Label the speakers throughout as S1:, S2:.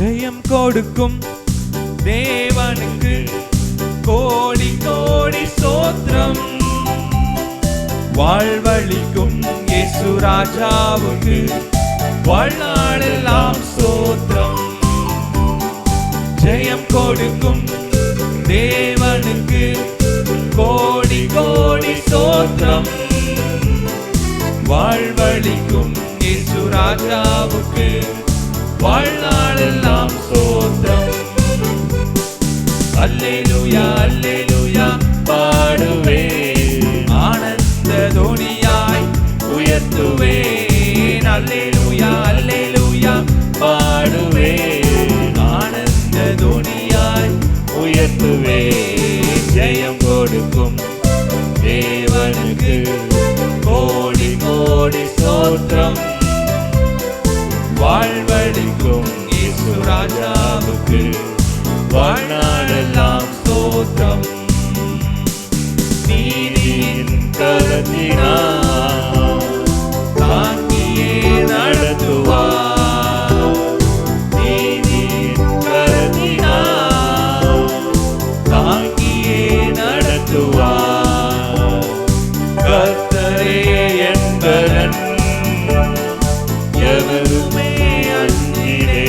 S1: ஜெயம் கொடுக்கும் தேவனுக்கு கோடி கோடி ஸ்தோத்திரம். வாழ்வழிக்கும் இயேசு ராஜாவுக்கு வாழ்நாளெல்லாம் ஸ்தோத்திரம். ஜெயம் கொடுக்கும் தேவனுக்கு கோடி கோடி ஸ்தோத்திரம். வாழ்வழிக்கும் இயேசு ராஜாவுக்கு வாழ்நாளெல்லாம் ஸ்தோத்திரம். அல்லேலூயா அல்லேலூயா பாடுவேன், ஆனந்த தோனியாய் உயர்த்துவேன். அல்லேலூயா அல்லேலூயா பாடுவேன், ஆனந்த தோனியாய் உயர்த்துவேன். ஜெயம் கொடுக்கும் தேவனுக்கு கோடி கோடி ஸ்தோத்திரம். வாழ்வழிக்கும் இயேசு ராஜாவுக்கு வாழ்நாளெல்லாம் ஸ்தோத்திரம். நீதியின் கரத்தினால் தாங்கியே நடத்துவார். நீதியின் கரத்தினால் தாங்கியே நடத்துவார். கர்த்தரே என்பதன் எவருமே அஞ்சினே.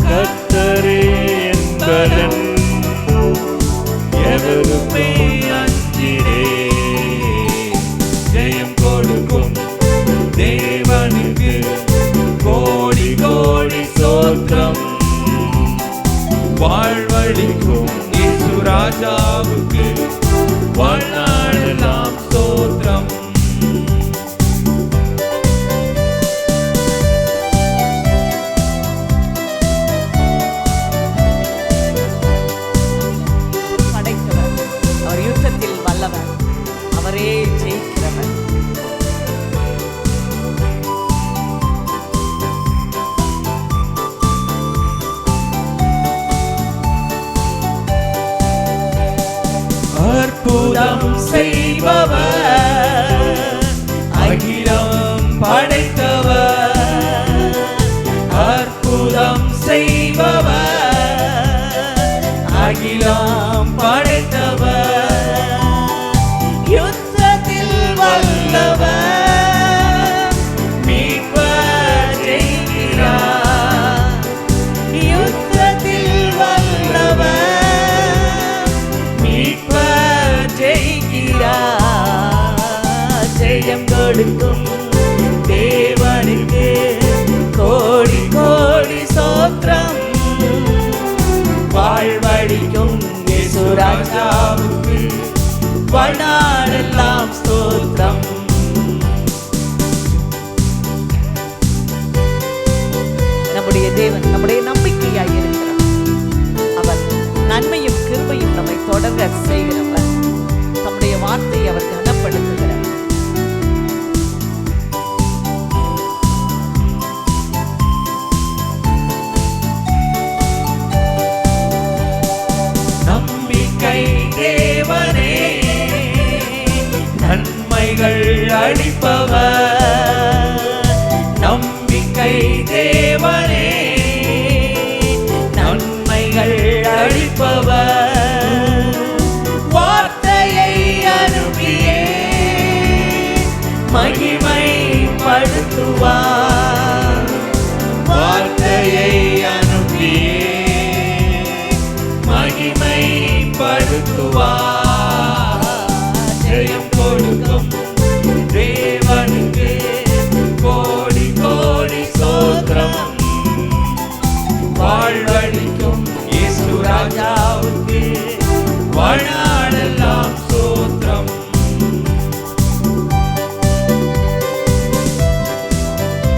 S1: கர்த்தரே என்பதன் எவருமே அஞ்சினே. ஜெயம் கொடுக்கும் தேவனுக்கு கோடி கோடி ஸ்தோத்திரம். வாழ்வழிக்கும் இயேசு ராஜாவுக்கு வாழ்நாளெல்லாம் ஸ்தோத்திரம்.
S2: படைத்தவர், அவர் யுத்தத்தில் வல்லவர், அவரே ஜெயிக்கிறவர்.
S1: அற்புதம் செய்பவர், அகிலம் படைத்தவர். அற்புதம் செய்பவர், அகிலம் படைத்தவர். யுத்தத்தில் வல்லவர், மீட்பர் ஜெயிக்கிறார். யுத்தத்தில் வல்லவர், மீட்பர் ஜெயிக்கிறார். ஜெயம் கொடுக்கும் தேவனுக்கு கோடி கோடி ஸ்தோத்திரம். வாழ்வழிக்கும் இயேசு ராஜாவுக்கு வாழ்நாளெல்லாம் ஸ்தோத்திரம்.
S2: நம்முடைய தேவன் நம்முடைய நம்பிக்கையாய் இருக்கிறார். அவர் நன்மையும் கிருபையும் நம்மை தொடர செய்கிறவர். நம்முடைய வார்த்தையை அவர் கனப்படுத்துகிறார்.
S1: நம்பிக்கை தேவனே, நன்மைகள் அளிப்பவர். நம்பிக்கை தேவனே, நன்மைகள் அளிப்பவர். வார்த்தையை அனுப்பியே மகிமைப்படுத்துவார். வார்த்தையை அனுப்பியே மகிமைப்படுத்துவார். ஜெயம் கொடுக்கும் தேவனுக்கு கோடி கோடி ஸ்தோத்திரம். வாழ்வழிக்கும் இயேசு ராஜாவுக்கு வாழ்நாளெல்லாம் ஸ்தோத்திரம்.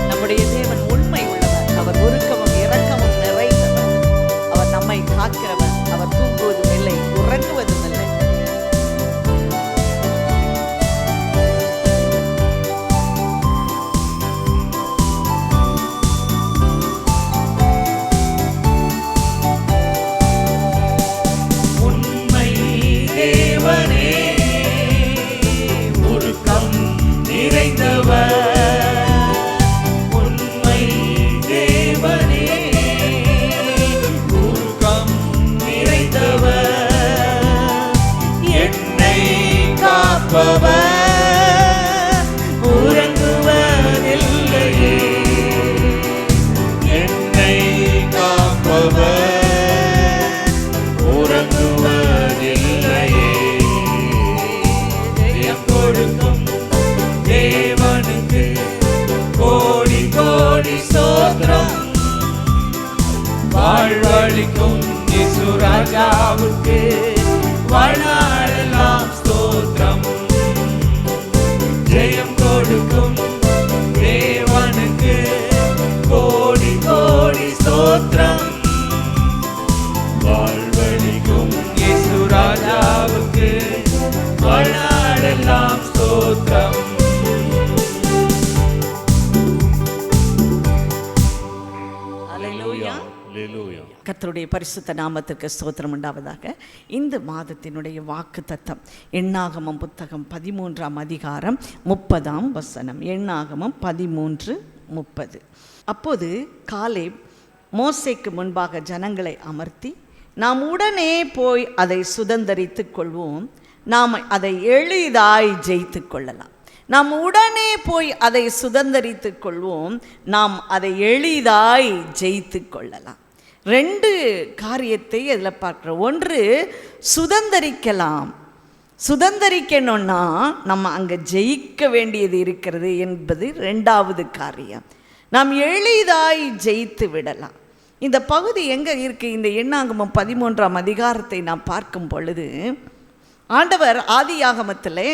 S2: நம்முடைய தேவன் உண்மை உள்ளவர். அவர் உருக்கமும் இரக்கமும் நிறைந்தவர். அவர் நம்மை காக்கிறவர். அவர் தூங்குவதும் இல்லை, உறங்குவதும் இல்லை.
S1: உண்மை தேவனே, உருக்கம் நிறைந்தவர். உண்மை தேவனே, ராஜாவுக்கு வாழ்நாளெல்லாம் ஸ்தோத்திரம். ஜெயம் கொடுக்கும் தேவனுக்கு கோடி கோடி ஸ்தோத்திரம். வாழ்வழிக்கும் இயேசு ராஜாவுக்கு வாழ்நாளெல்லாம் ஸ்தோத்திரம்.
S2: அல்லேலூயா.
S1: அல்லேலூயா.
S2: கர்த்தருடைய பரிசுத்த நாமத்திற்கு ஸ்தோத்திரம் உண்டாவதாக. இந்த மாதத்தினுடைய வாக்கு தத்தம் எண்ணாகமம் புத்தகம் 13ஆம் அதிகாரம் 30ஆம் வசனம். எண்ணாகமம் 13:30. அப்போது காலேப் மோசேக்கு முன்பாக ஜனங்களை அமர்த்தி, நாம் உடனே போய் அதை சுதந்தரித்துக் கொள்வோம், நாம் அதை எளிதாய் ஜெயித்து கொள்ளலாம். நாம் உடனே போய் அதை சுதந்தரித்துக் கொள்வோம், நாம் அதை எளிதாய் ஜெயித்து கொள்ளலாம். 2 காரியத்தை அதில் பார்க்குறோம். ஒன்று, சுதந்தரிக்கலாம். சுதந்தரிக்கணும்னா நம்ம அங்கே ஜெயிக்க வேண்டியது இருக்கிறது என்பது 2வது காரியம். நாம் எளிதாய் ஜெயித்து விடலாம். இந்த பகுதி எங்கே இருக்குது? இந்த எண்ணாகமம் 13ஆம் அதிகாரத்தை நாம் பார்க்கும் பொழுது ஆண்டவர் ஆதியாகமத்திலே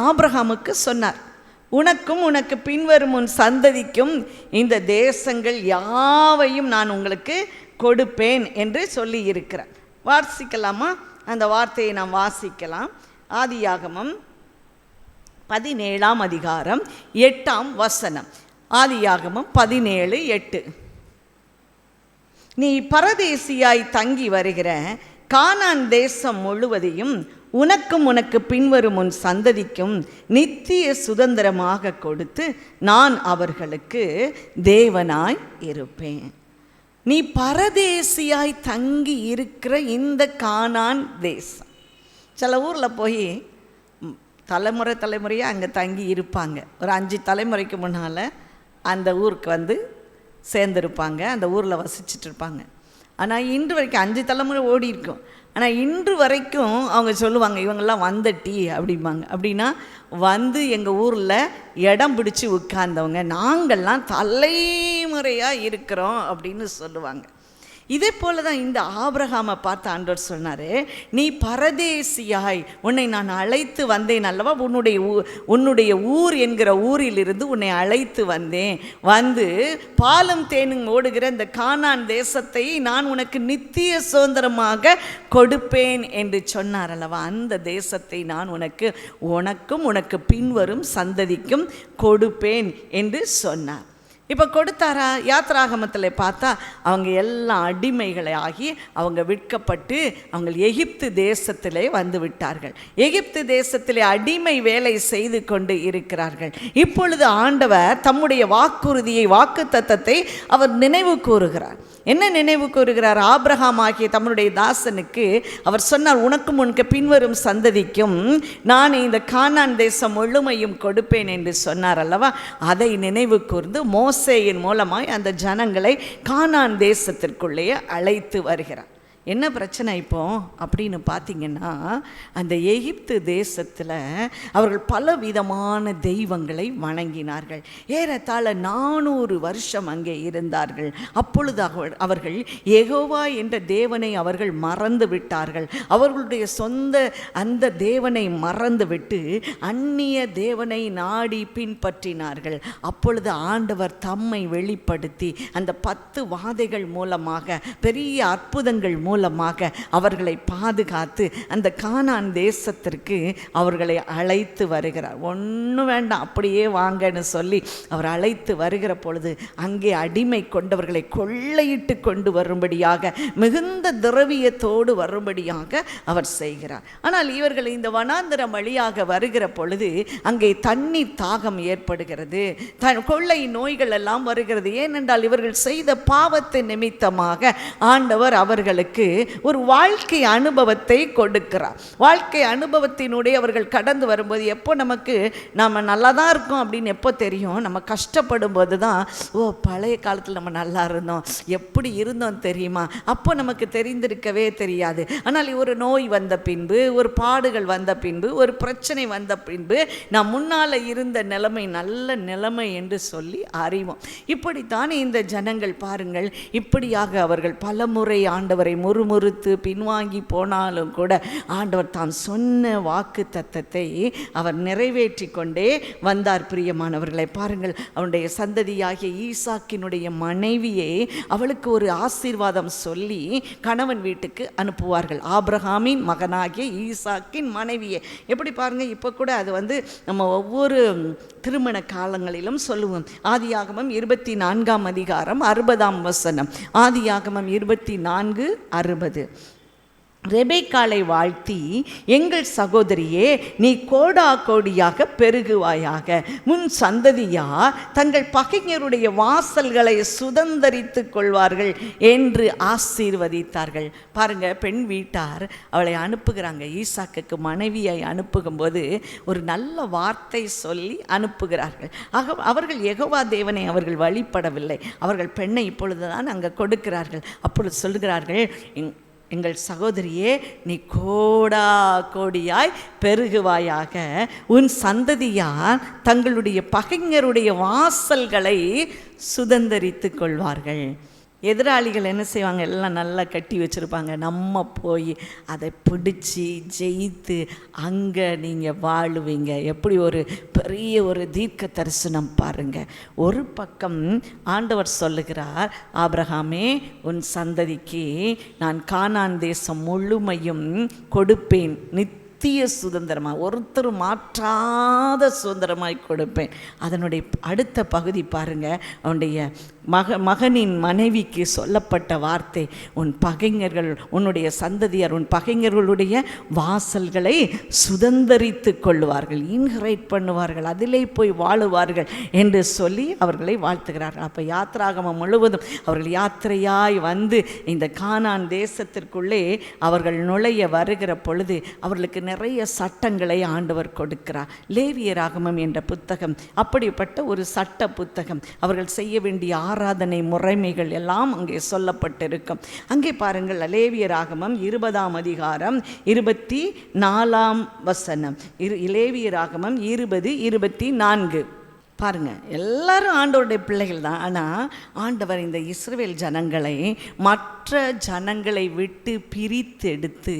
S2: ஆபிரகாமுக்கு சொன்னார், உனக்கும் உனக்கு பின்வரும் உன் சந்ததிக்கும் இந்த தேசங்கள் யாவையும் நான் உங்களுக்கு கொடுப்பேன் என்று சொல்லி இருக்கிறார். வாசிக்கலாமா? அந்த வார்த்தையை நாம் வாசிக்கலாம். ஆதியாகமம் 17ஆம் அதிகாரம் 8ஆம் வசனம். ஆதியாகமம் 17:8. நீ பரதேசியாய் தங்கி வருகிற கானான் தேசம் முழுவதையும் உனக்கும் உனக்கு பின்வரும் உன் சந்ததிக்கும் நித்திய சுதந்திரமாக கொடுத்து நான் அவர்களுக்கு தேவனாய் இருப்பேன். நீ பரதேசியாய் தங்கி இருக்கிற இந்த கானான் தேசம். சில ஊரில் போய் தலைமுறையாக அங்கே தங்கி இருப்பாங்க. ஒரு 5 தலைமுறைக்கு முன்னால் அந்த ஊருக்கு வந்து சேர்ந்துருப்பாங்க, அந்த ஊரில் வசிச்சுட்டு இருப்பாங்க. ஆனால் இன்று வரைக்கும் 5 தலைமுறை ஓடி இருக்கும். ஆனால் இன்று வரைக்கும் அவங்க சொல்லுவாங்க, இவங்கெல்லாம் வந்தட்டி அப்படிம்பாங்க. அப்படின்னா வந்து எங்கள் ஊரில் இடம் பிடிச்சி உட்கார்ந்தவங்க, நாங்கள்லாம் தலைமுறையாக இருக்கிறோம் அப்படின்னு சொல்லுவாங்க. இதே போல தான் இந்த ஆபிரகாமை பார்த்து ஆண்டவர் சொன்னார், நீ பரதேசியாய் உன்னை நான் அழைத்து வந்தேன் அல்லவா, உன்னுடைய ஊர் என்கிற ஊரிலிருந்து உன்னை அழைத்து வந்தேன், வந்து பாலும் தேனும் ஓடுகிற இந்த கானான் தேசத்தை நான் உனக்கு நித்திய சுதந்திரமாக கொடுப்பேன் என்று சொன்னார் அல்லவா. அந்த தேசத்தை நான் உனக்கும் உனக்கு பின்வரும் சந்ததிக்கும் கொடுப்பேன் என்று சொன்னார். இப்போ கொடுத்தாரா? யாத்ராகமத்தில் பார்த்தா அவங்க எல்லாம் அடிமைகளை ஆகி அவங்க விற்கப்பட்டு அவங்க எகிப்து தேசத்திலே வந்து விட்டார்கள். எகிப்து தேசத்திலே அடிமை வேலை செய்து கொண்டு இருக்கிறார்கள். இப்பொழுது ஆண்டவர் தம்முடைய வாக்குறுதியை, வாக்குத்தத்தத்தை அவர் நினைவு கூறுகிறார். என்ன நினைவு கூறுகிறார்? ஆபிரகாம் ஆகிய தம்முடைய தாசனுக்கு அவர் சொன்னார், உனக்கும் உனக்கு பின்வரும் சந்ததிக்கும் நான் இந்த கானான் தேசம் முழுமையும் கொடுப்பேன் என்று சொன்னார் அல்லவா. அதை நினைவு கூர்ந்து மோசேயின் மூலமாய் அந்த ஜனங்களை கானான் தேசத்திற்குள்ளேயே அழைத்து வருகிறார். என்ன பிரச்சனை இப்போ அப்படின்னு பார்த்தீங்கன்னா, அந்த எகிப்து தேசத்தில் அவர்கள் பலவிதமான தெய்வங்களை வணங்கினார்கள். ஏறத்தாழ 400 வருஷம் அங்கே இருந்தார்கள். அப்பொழுது அவர்கள் யெகோவா என்ற தேவனை அவர்கள் மறந்து விட்டார்கள். அவர்களுடைய சொந்த அந்த தேவனை மறந்துவிட்டு அந்நிய தேவனை நாடி பின்பற்றினார்கள். அப்பொழுது ஆண்டவர் தம்மை வெளிப்படுத்தி அந்த 10 வாதைகள் மூலமாக, பெரிய அற்புதங்கள் மூலமாக அவர்களை பாதுகாத்து அந்த கானான் தேசத்திற்கு அவர்களை அழைத்து வருகிறார். ஒன்றும் வேண்டாம், அப்படியே வாங்கன்னு சொல்லி அவர் அழைத்து வருகிற பொழுது அங்கே அடிமை கொண்டவர்களை கொள்ளையிட்டு கொண்டு வரும்படியாக, மிகுந்த திரவியத்தோடு வரும்படியாக அவர் செய்கிறார். ஆனால் இவர்கள் இந்த வனாந்தரம் வழியாக வருகிற பொழுது அங்கே தண்ணீர் தாகம் ஏற்படுகிறது, கொள்ளை நோய்கள் எல்லாம் வருகிறது. ஏனென்றால் இவர்கள் செய்த பாவத்தின் நிமித்தமாக ஆண்டவர் அவர்களுக்கு ஒரு வாழ்க்கை அனுபவத்தை கொடுக்கிறார். வாழ்க்கை அனுபவத்தினுடைய அவர்கள் கடந்து வரும்போது எப்போ நமக்கு நம்ம நல்லா தான் இருக்கோம் அப்படின்னு எப்போ தெரியும்? நம்ம கஷ்டப்படும் போது தான், ஓ பழைய காலத்தில் நம்ம நல்லா இருந்தோம், எப்படி இருந்தோம் தெரியுமா? அப்போ நமக்கு தெரிந்திருக்கவே தெரியாது. ஆனால் ஒரு நோய் வந்த பின்பு, ஒரு பாடுகள் வந்த பின்பு, ஒரு பிரச்சனை வந்த பின்பு நாம் முன்னால் இருந்த நிலைமை நல்ல நிலைமை என்று சொல்லி அறிவோம். இப்படித்தான் இந்த ஜனங்கள் பாருங்கள், இப்படியாக அவர்கள் பல முறை ஆண்டவரை முறுமுறுத்து பின்வாங்கி போனாலும் கூட ஆண்டவர் தாம் சொன்ன வாக்கு தத்தத்தை அவர் நிறைவேற்றி கொண்டே வந்தார். பிரியமானவர்களை பாருங்கள், அவனுடைய சந்ததியாகிய ஈசாக்கினுடைய மனைவியை அவளுக்கு ஒரு ஆசீர்வாதம் சொல்லி கணவன் வீட்டுக்கு அனுப்புவார்கள். ஆபிரகாமின் மகனாகிய ஈசாக்கின் மனைவியை. எப்படி பாருங்கள், இப்போ கூட அது நம்ம ஒவ்வொரு திருமண காலங்களிலும் சொல்லுவோம். ஆதியாகமம் 24ஆம் அதிகாரம் 60ஆம் வசனம். ஆதியாகமம் 24:60. ரெபெக்காளை வாழ்த்தி, எங்கள் சகோதரியே, நீ கோடா கோடியாக பெருகுவாயாக, முன் சந்ததியார் தங்கள் பகைஞருடைய வாசல்களை சுதந்தரித்து கொள்வார்கள் என்று ஆசீர்வதித்தார்கள். பாருங்க, பெண் வீட்டார் அவளை அனுப்புகிறாங்க. ஈசாக்குக்கு மனைவியை அனுப்புகும்போது ஒரு நல்ல வார்த்தை சொல்லி அனுப்புகிறார்கள். அவர்கள் யெகோவா தேவனை அவர்கள் வழிபடவில்லை. அவர்கள் பெண்ணை இப்பொழுதுதான் அங்கே கொடுக்கிறார்கள். அப்பொழுது சொல்கிறார்கள், எங்கள் சகோதரியே, நீ கோடா கோடியாய் பெருகுவாயாக, உன் சந்ததியார் தங்களுடைய பகைஞருடைய வாசல்களை சுதந்தரித்து கொள்வார்கள். எதிராளிகள் என்ன செய்வாங்க? எல்லாம் நல்லா கட்டி வச்சுருப்பாங்க. நம்ம போய் அதை பிடிச்சி ஜெயித்து அங்கே நீங்கள் வாழுவீங்க. எப்படி ஒரு பெரிய ஒரு தீர்க்க தரிசனம் பாருங்கள். ஒரு பக்கம் ஆண்டவர் சொல்லுகிறார், ஆபிரகாமே, உன் சந்ததிக்கு நான் கானான் தேசம் முழுமையும் கொடுப்பேன், நித்திய சுதந்திரமாக, ஒருத்தர் மாற்றாத சுதந்திரமாய் கொடுப்பேன். அதனுடைய அடுத்த பகுதி பாருங்கள், அவனுடைய மகனின் மனைவிக்கு சொல்லப்பட்ட வார்த்தை, உன் பகைஞர்கள், உன்னுடைய சந்ததியார் உன் பகைஞர்களுடைய வாசல்களை சுதந்தரித்து கொள்வார்கள், இன்ஹெரைட் பண்ணுவார்கள், அதிலே போய் வாழுவார்கள் என்று சொல்லி அவர்களை வாழ்த்துகிறார்கள். அப்போ யாத்திராகமம் முழுவதும் அவர்கள் யாத்திரையாய் வந்து இந்த கானான் தேசத்திற்குள்ளே அவர்கள் நுழைய வருகிற பொழுது அவர்களுக்கு நிறைய சட்டங்களை ஆண்டவர் கொடுக்கிறார். லேவியராகமம் என்ற புத்தகம் அப்படிப்பட்ட ஒரு சட்ட புத்தகம். அவர்கள் செய்ய வேண்டிய ஆராதனை முறைமைகள் எல்லாம் அங்கே சொல்லப்பட்டிருக்கும். அங்கே பாருங்கள், லேவியராகமம் 20ஆம் அதிகாரம் 24ஆம் வசனம். லேவியராகமம் 20:24 பாருங்க. எல்லாரும் ஆண்டவருடைய பிள்ளைகள் தான். ஆனால் ஆண்டவர் இந்த இஸ்ரவேல் ஜனங்களை மற்ற ஜனங்களை விட்டு பிரித்தெடுத்து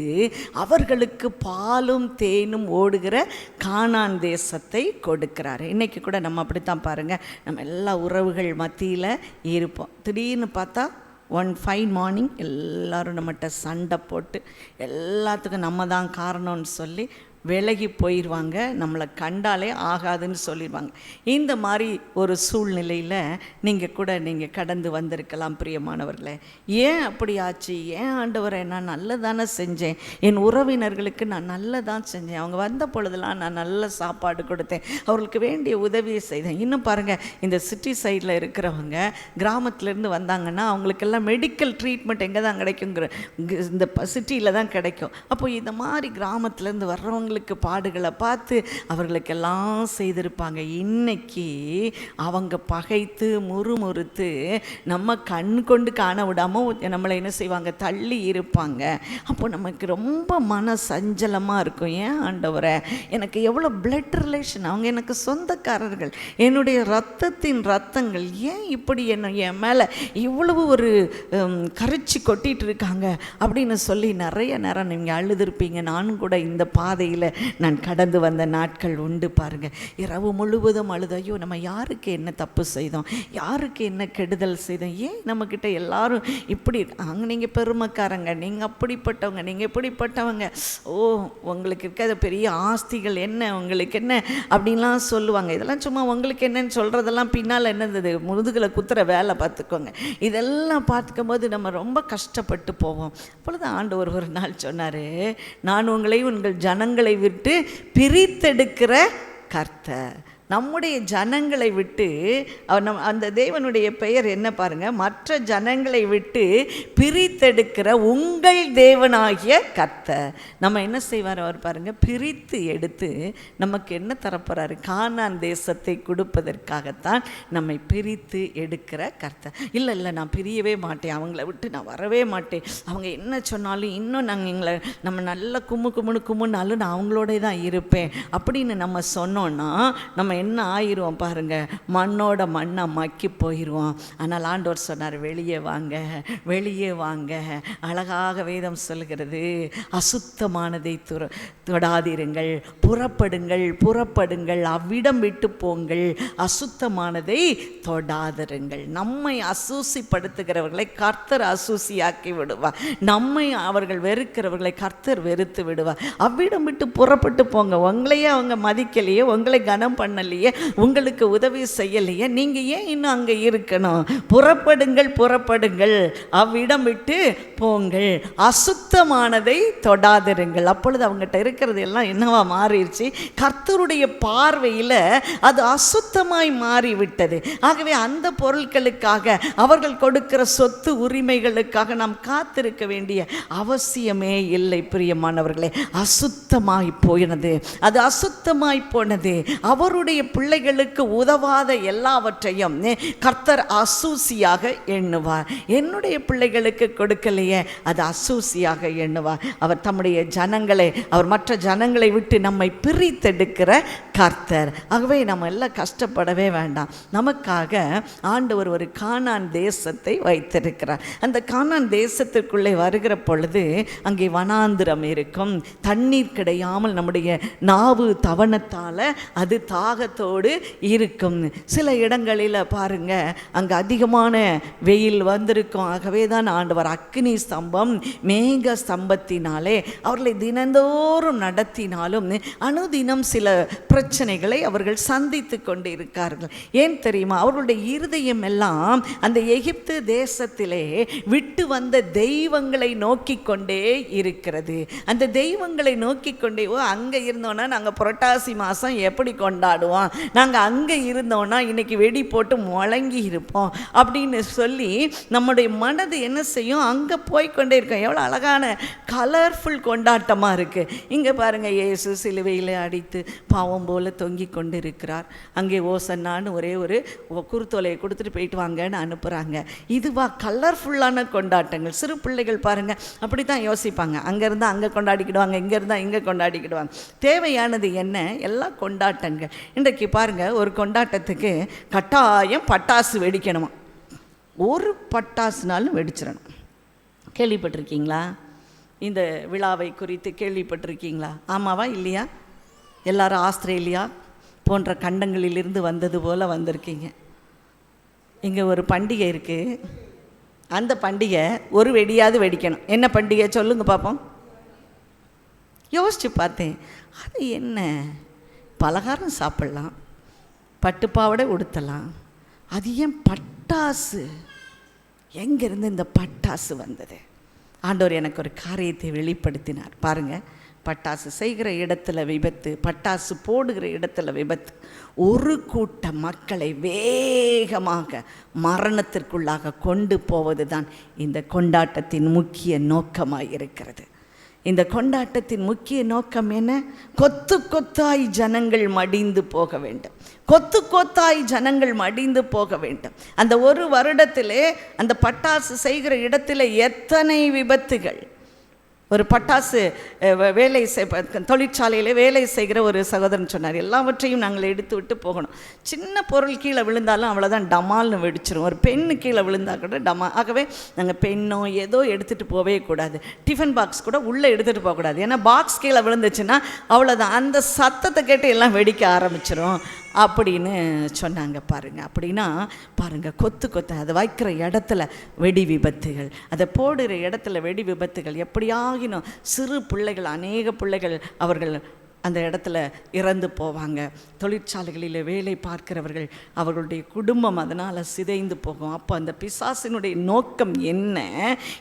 S2: அவர்களுக்கு பாலும் தேனும் ஓடுகிற கானான் தேசத்தை கொடுக்கிறார். இன்றைக்கி கூட நம்ம அப்படித்தான் பாருங்கள், நம்ம எல்லா உறவுகள் மத்தியில் இருப்போம். திடீர்னு பார்த்தா ஒன் ஃபைன் மார்னிங் எல்லோரும் நம்மகிட்ட சண்டை போட்டு எல்லாத்துக்கும் நம்ம தான் காரணம்னு சொல்லி விலகி போயிடுவாங்க. நம்மளை கண்டாலே ஆகாதுன்னு சொல்லிடுவாங்க. இந்த மாதிரி ஒரு சூழ்நிலையில் நீங்கள் கடந்து வந்திருக்கலாம். பிரியமானவர்களே, ஏன் அப்படி ஆச்சு? ஏன் ஆண்டவரை, நான் நல்லதானே செஞ்சேன், என் உறவினர்களுக்கு நான் நல்லதான் செஞ்சேன், அவங்க வந்த பொழுதெல்லாம் நான் நல்ல சாப்பாடு கொடுத்தேன், அவர்களுக்கு வேண்டிய உதவியை செய்தேன். இன்னும் பாருங்கள், இந்த சிட்டி சைடில் இருக்கிறவங்க கிராமத்துலேருந்து வந்தாங்கன்னா அவங்களுக்கெல்லாம் மெடிக்கல் ட்ரீட்மெண்ட் எங்கே தான் கிடைக்குங்கிற, இந்த சிட்டியில் தான் கிடைக்கும். அப்போ இந்த மாதிரி கிராமத்துலேருந்து வர்றவங்க பாடுகளை பார்த்து அவர்களுக்கெல்லாம் செய்திருப்பாங்க. இன்னைக்கு அவங்க பகைத்து முறுமுறுத்து நம்ம கண் கொண்டு காண விடாமல் நம்மளை என்ன செய்வாங்க, தள்ளி இருப்பாங்க. அப்போ நமக்கு ரொம்ப மன சஞ்சலமாக இருக்கும். ஏன் ஆண்டவரே, எனக்கு எவ்வளோ பிளட் ரிலேஷன், அவங்க எனக்கு சொந்தக்காரர்கள், என்னுடைய ரத்தத்தின் ரத்தங்கள், ஏன் இப்படி என் மேலே இவ்வளவு ஒரு கரிச்சி கொட்டிகிட்டு இருக்காங்க அப்படின்னு சொல்லி நிறைய நேரம் நீங்கள் அழுதுருப்பீங்க. நானும் கூட இந்த பாதையில் நான் கடந்து வந்த நாட்கள் உண்டு. பாருங்கள், இரவு முழுவதும் அழுது, ஐயோ நம்ம யாருக்கு என்ன தப்பு செய்தோம், யாருக்கு என்ன கெடுதல் செய்தோம், ஏன் நம்மக்கிட்ட எல்லாரும் இப்படி அங்கே, நீங்கள் பெருமைக்காரங்க, நீங்கள் அப்படிப்பட்டவங்க, நீங்கள் இப்படிப்பட்டவங்க, ஓ உங்களுக்கு இருக்க பெரிய ஆஸ்திகள் என்ன, உங்களுக்கு என்ன அப்படின்லாம் சொல்லுவாங்க. இதெல்லாம் சும்மா உங்களுக்கு என்னன்னு சொல்கிறதெல்லாம் பின்னால் என்னது முதுகில் குத்துற வேலை, பார்த்துக்கோங்க. இதெல்லாம் பார்த்துக்கும் போது நம்ம ரொம்ப கஷ்டப்பட்டு போவோம். அப்பொழுது ஆண்டவர் ஒரு நாள் சொன்னார், நான் உங்களை உங்கள் ஜனங்களை விட்டு பிரித்தெடுக்கிற கர்த்தர். நம்முடைய ஜனங்களை விட்டு அந்த தேவனுடைய பெயர் என்ன பாருங்க, மற்ற ஜனங்களை விட்டு பிரித்தெடுக்கிற உங்கள் தேவனாகிய கர்த்தர். நம்ம என்ன செய்வார் அவர் பாருங்க, பிரித்து எடுத்து நமக்கு என்ன தரப்போறாரு, கானான் தேசத்தை கொடுப்பதற்காகத்தான் நம்மை பிரித்து எடுக்கிற கர்த்தர். இல்லை நான் பிரியவே மாட்டேன், அவங்கள விட்டு நான் வரவே மாட்டேன், அவங்க என்ன சொன்னாலும் இன்னும் நம்ம நல்ல கும்முனாலும் நான் அவங்களோட தான் இருப்பேன் அப்படின்னு நம்ம சொன்னோன்னா நம்ம என்ன ஆயிடுவோம் பாருங்க, மண்ணோட மண்ணை மக்கி போயிடுவோம். ஆனால் ஆண்டவர் சொன்னார், வெளியே வாங்க. அழகாக வேதம் சொல்கிறது, அசுத்தமானதை தொடாதிருங்கள், புறப்படுங்கள், அவ்விடம் விட்டு போங்கள், அசுத்தமானதை தொடாதிருங்கள். நம்மை அசூசிப்படுத்துகிறவர்களை கர்த்தர் அசூசியாக்கி விடுவார், நம்மை அவர்கள் வெறுக்கிறவர்களை கர்த்தர் வெறுத்து விடுவார். அவ்விடம் விட்டு புறப்பட்டு போங்க. உங்களையே அவங்க மதிக்கலையே, உங்களை கனம் பண்ணலையே, உங்களுக்கு உதவி செய்யலையே, நீங்கள் ஏன் இன்னும் அங்கே இருக்கணும்? புறப்படுங்கள், அவ்விடம் விட்டு போங்கள், அசுத்தமானதை தொடாதிருங்கள். அப்பொழுது அவங்ககிட்ட இருக்கிறது எல்லாம் என்னவா மாறிடுச்சு, கர்த்தருடைய பார்வையில் அது அசுத்தமாய் மாறிவிட்டது. ஆகவே அந்த பொருட்களுக்காக, அவர்கள் கொடுக்கிற சொத்து உரிமைகளுக்காக நாம் காத்திருக்க வேண்டிய அவசியமே இல்லை. பிரியமானவர்களே, அசுத்தமாய் போயினது, அது அசுத்தமாய் போனது. அவருடைய பிள்ளைகளுக்கு உதவாத எல்லாவற்றையும் கர்த்தர் அசூசியாக எண்ணுவார். என்னுடைய பிள்ளைகளுக்கு கொடுக்கலையே, அது அசூசியாக எண்ணுவார். அவர் தம்முடைய ஜனங்களை, அவர் மற்ற ஜனங்களை விட்டு நம்மை பிரித்தெடுக்கிற கர்த்தர். ஆகவே நம்ம எல்லாம் கஷ்டப்படவே வேண்டாம். நமக்காக ஆண்டவர் ஒரு கானான் தேசத்தை வைத்திருக்கிறார். அந்த கானான் தேசத்திற்குள்ளே வருகிற பொழுது அங்கே வனாந்திரம் இருக்கும், தண்ணீர் கிடையாமல் நம்முடைய நாவு தவணத்தால் அது தாகத்தோடு இருக்கும். சில இடங்களில் பாருங்க, அங்கே அதிகமான வெயில் வந்திருக்கும். ஆகவே தான் ஆண்டவர் அக்கினி ஸ்தம்பம் மேக ஸ்தம்பத்தினாலே அவர்களை தினந்தோறும் நடத்தினாலும் அனுதினம் சில பிரச்சனைகளை அவர்கள் சந்தித்து கொண்டு இருக்கார்கள். ஏன் தெரியுமா? அவர்களுடைய இருதயம் எல்லாம் அந்த எகிப்து தேசத்திலே விட்டு வந்த தெய்வங்களை நோக்கி கொண்டே இருக்கிறது. அந்த தெய்வங்களை நோக்கி கொண்டே, அங்கே இருந்தோன்னா நாங்கள் புரட்டாசி மாதம் எப்படி கொண்டாடுவோம், நாங்கள் அங்கே இருந்தோன்னா இன்னைக்கு வெடி போட்டு முழங்கி இருப்போம் அப்படின்னு சொல்லி நம்முடைய மனது என்ன செய்யும், அங்கே போய்கொண்டே இருக்கோம். எவ்வளோ அழகான கலர்ஃபுல் கொண்டாட்டமாக இருக்குது. இங்கே பாருங்கள், இயேசு சிலுவையில் அடித்து பாவம் போல் தொங்கி கொண்டு இருக்கிறார். அங்கே ஓசன்னான்னு ஒரே ஒரு குருத்தோலையை கொடுத்துட்டு போயிட்டு வாங்கன்னு அனுப்புகிறாங்க. இதுவா கலர்ஃபுல்லான கொண்டாட்டங்கள்? சிறு பிள்ளைகள் பாருங்கள் அப்படி தான் யோசிப்பாங்க. அங்கேருந்து அங்கே கொண்டாடிக்கிடுவாங்க, இங்கே இருந்தால் இங்கே கொண்டாடிக்கிடுவாங்க. தேவையானது என்ன? எல்லாம் கொண்டாட்டங்கள். இன்றைக்கு பாருங்கள், ஒரு கொண்டாட்டத்துக்கு கட்டாயம் பட்டாசு வெடிக்கணுமா? ஒரு பட்டாசுனாலும் வெடிச்சிடணும். கேள்விப்பட்டிருக்கீங்களா? இந்த விழாவை குறித்து கேள்விப்பட்டிருக்கீங்களா? ஆமாவா இல்லையா? எல்லாரும் ஆஸ்திரேலியா போன்ற கண்டங்களிலிருந்து வந்தது போல் வந்திருக்கீங்க. இங்கே ஒரு பண்டிகை இருக்குது. அந்த பண்டிகை ஒரு வெடியாவது வெடிக்கணும். என்ன பண்டிகை சொல்லுங்க பார்ப்போம். யோசித்து பார்த்தேன், அது என்ன? பலகாரம் சாப்பிட்லாம், பட்டுப்பாவடை உடுத்தலாம், அது ஏன் பட்டாசு? எங்கேருந்து இந்த பட்டாசு வந்தது? ஆண்டவர் எனக்கு ஒரு காரியத்தை வெளிப்படுத்தினார். பாருங்கள், பட்டாசு செய்கிற இடத்துல விபத்து, பட்டாசு போடுகிற இடத்துல விபத்து. ஒரு கூட்ட மக்களை வேகமாக மரணத்திற்குள்ளாக கொண்டு போவது தான் இந்த கொண்டாட்டத்தின் முக்கிய நோக்கமாக இருக்கிறது. இந்த கொண்டாட்டத்தின் முக்கிய நோக்கம் என்ன? கொத்து கொத்தாய் ஜனங்கள் மடிந்து போக வேண்டும். கொத்து கொத்தாய் ஜனங்கள் மடிந்து போக வேண்டும். அந்த ஒரு வருடத்திலே அந்த பட்டாசு செய்கிற இடத்துல எத்தனை விபத்துகள்! ஒரு பட்டாசு வேலை தொழிற்சாலையில் வேலை செய்கிற ஒரு சகோதரன் சொன்னார், எல்லாவற்றையும் நாங்கள் எடுத்து விட்டு போகணும். சின்ன பொருள் கீழே விழுந்தாலும் அவ்வளோதான் டமால்னு வெடிச்சிரும். ஒரு பெண்ணு கீழே விழுந்தால் கூட டமா. ஆகவே நாங்கள் பெண்ணோ ஏதோ எடுத்துகிட்டு போகவே கூடாது. டிஃபன் பாக்ஸ் கூட உள்ளே எடுத்துகிட்டு போகக்கூடாது. ஏன்னா பாக்ஸ் கீழே விழுந்துச்சுன்னா அவ்வளோதான், அந்த சத்தத்தை கேட்டு எல்லாம் வெடிக்க ஆரம்பிச்சிடும் அப்படின்னு சொன்னாங்க. பாருங்கள், அப்படின்னா பாருங்கள், கொத்து கொத்து அதை வைக்கிற இடத்துல வெடி விபத்துகள், அதை போடுகிற இடத்துல வெடி விபத்துகள். எப்படியாகினும் சிறு பிள்ளைகள், அநேக பிள்ளைகள் அவர்கள் அந்த இடத்துல இறந்து போவாங்க. தொழிற்சாலைகளில் வேலை பார்க்கிறவர்கள், அவர்களுடைய குடும்பம் அதனால் சிதைந்து போகும். அப்போ அந்த பிசாசினுடைய நோக்கம் என்ன?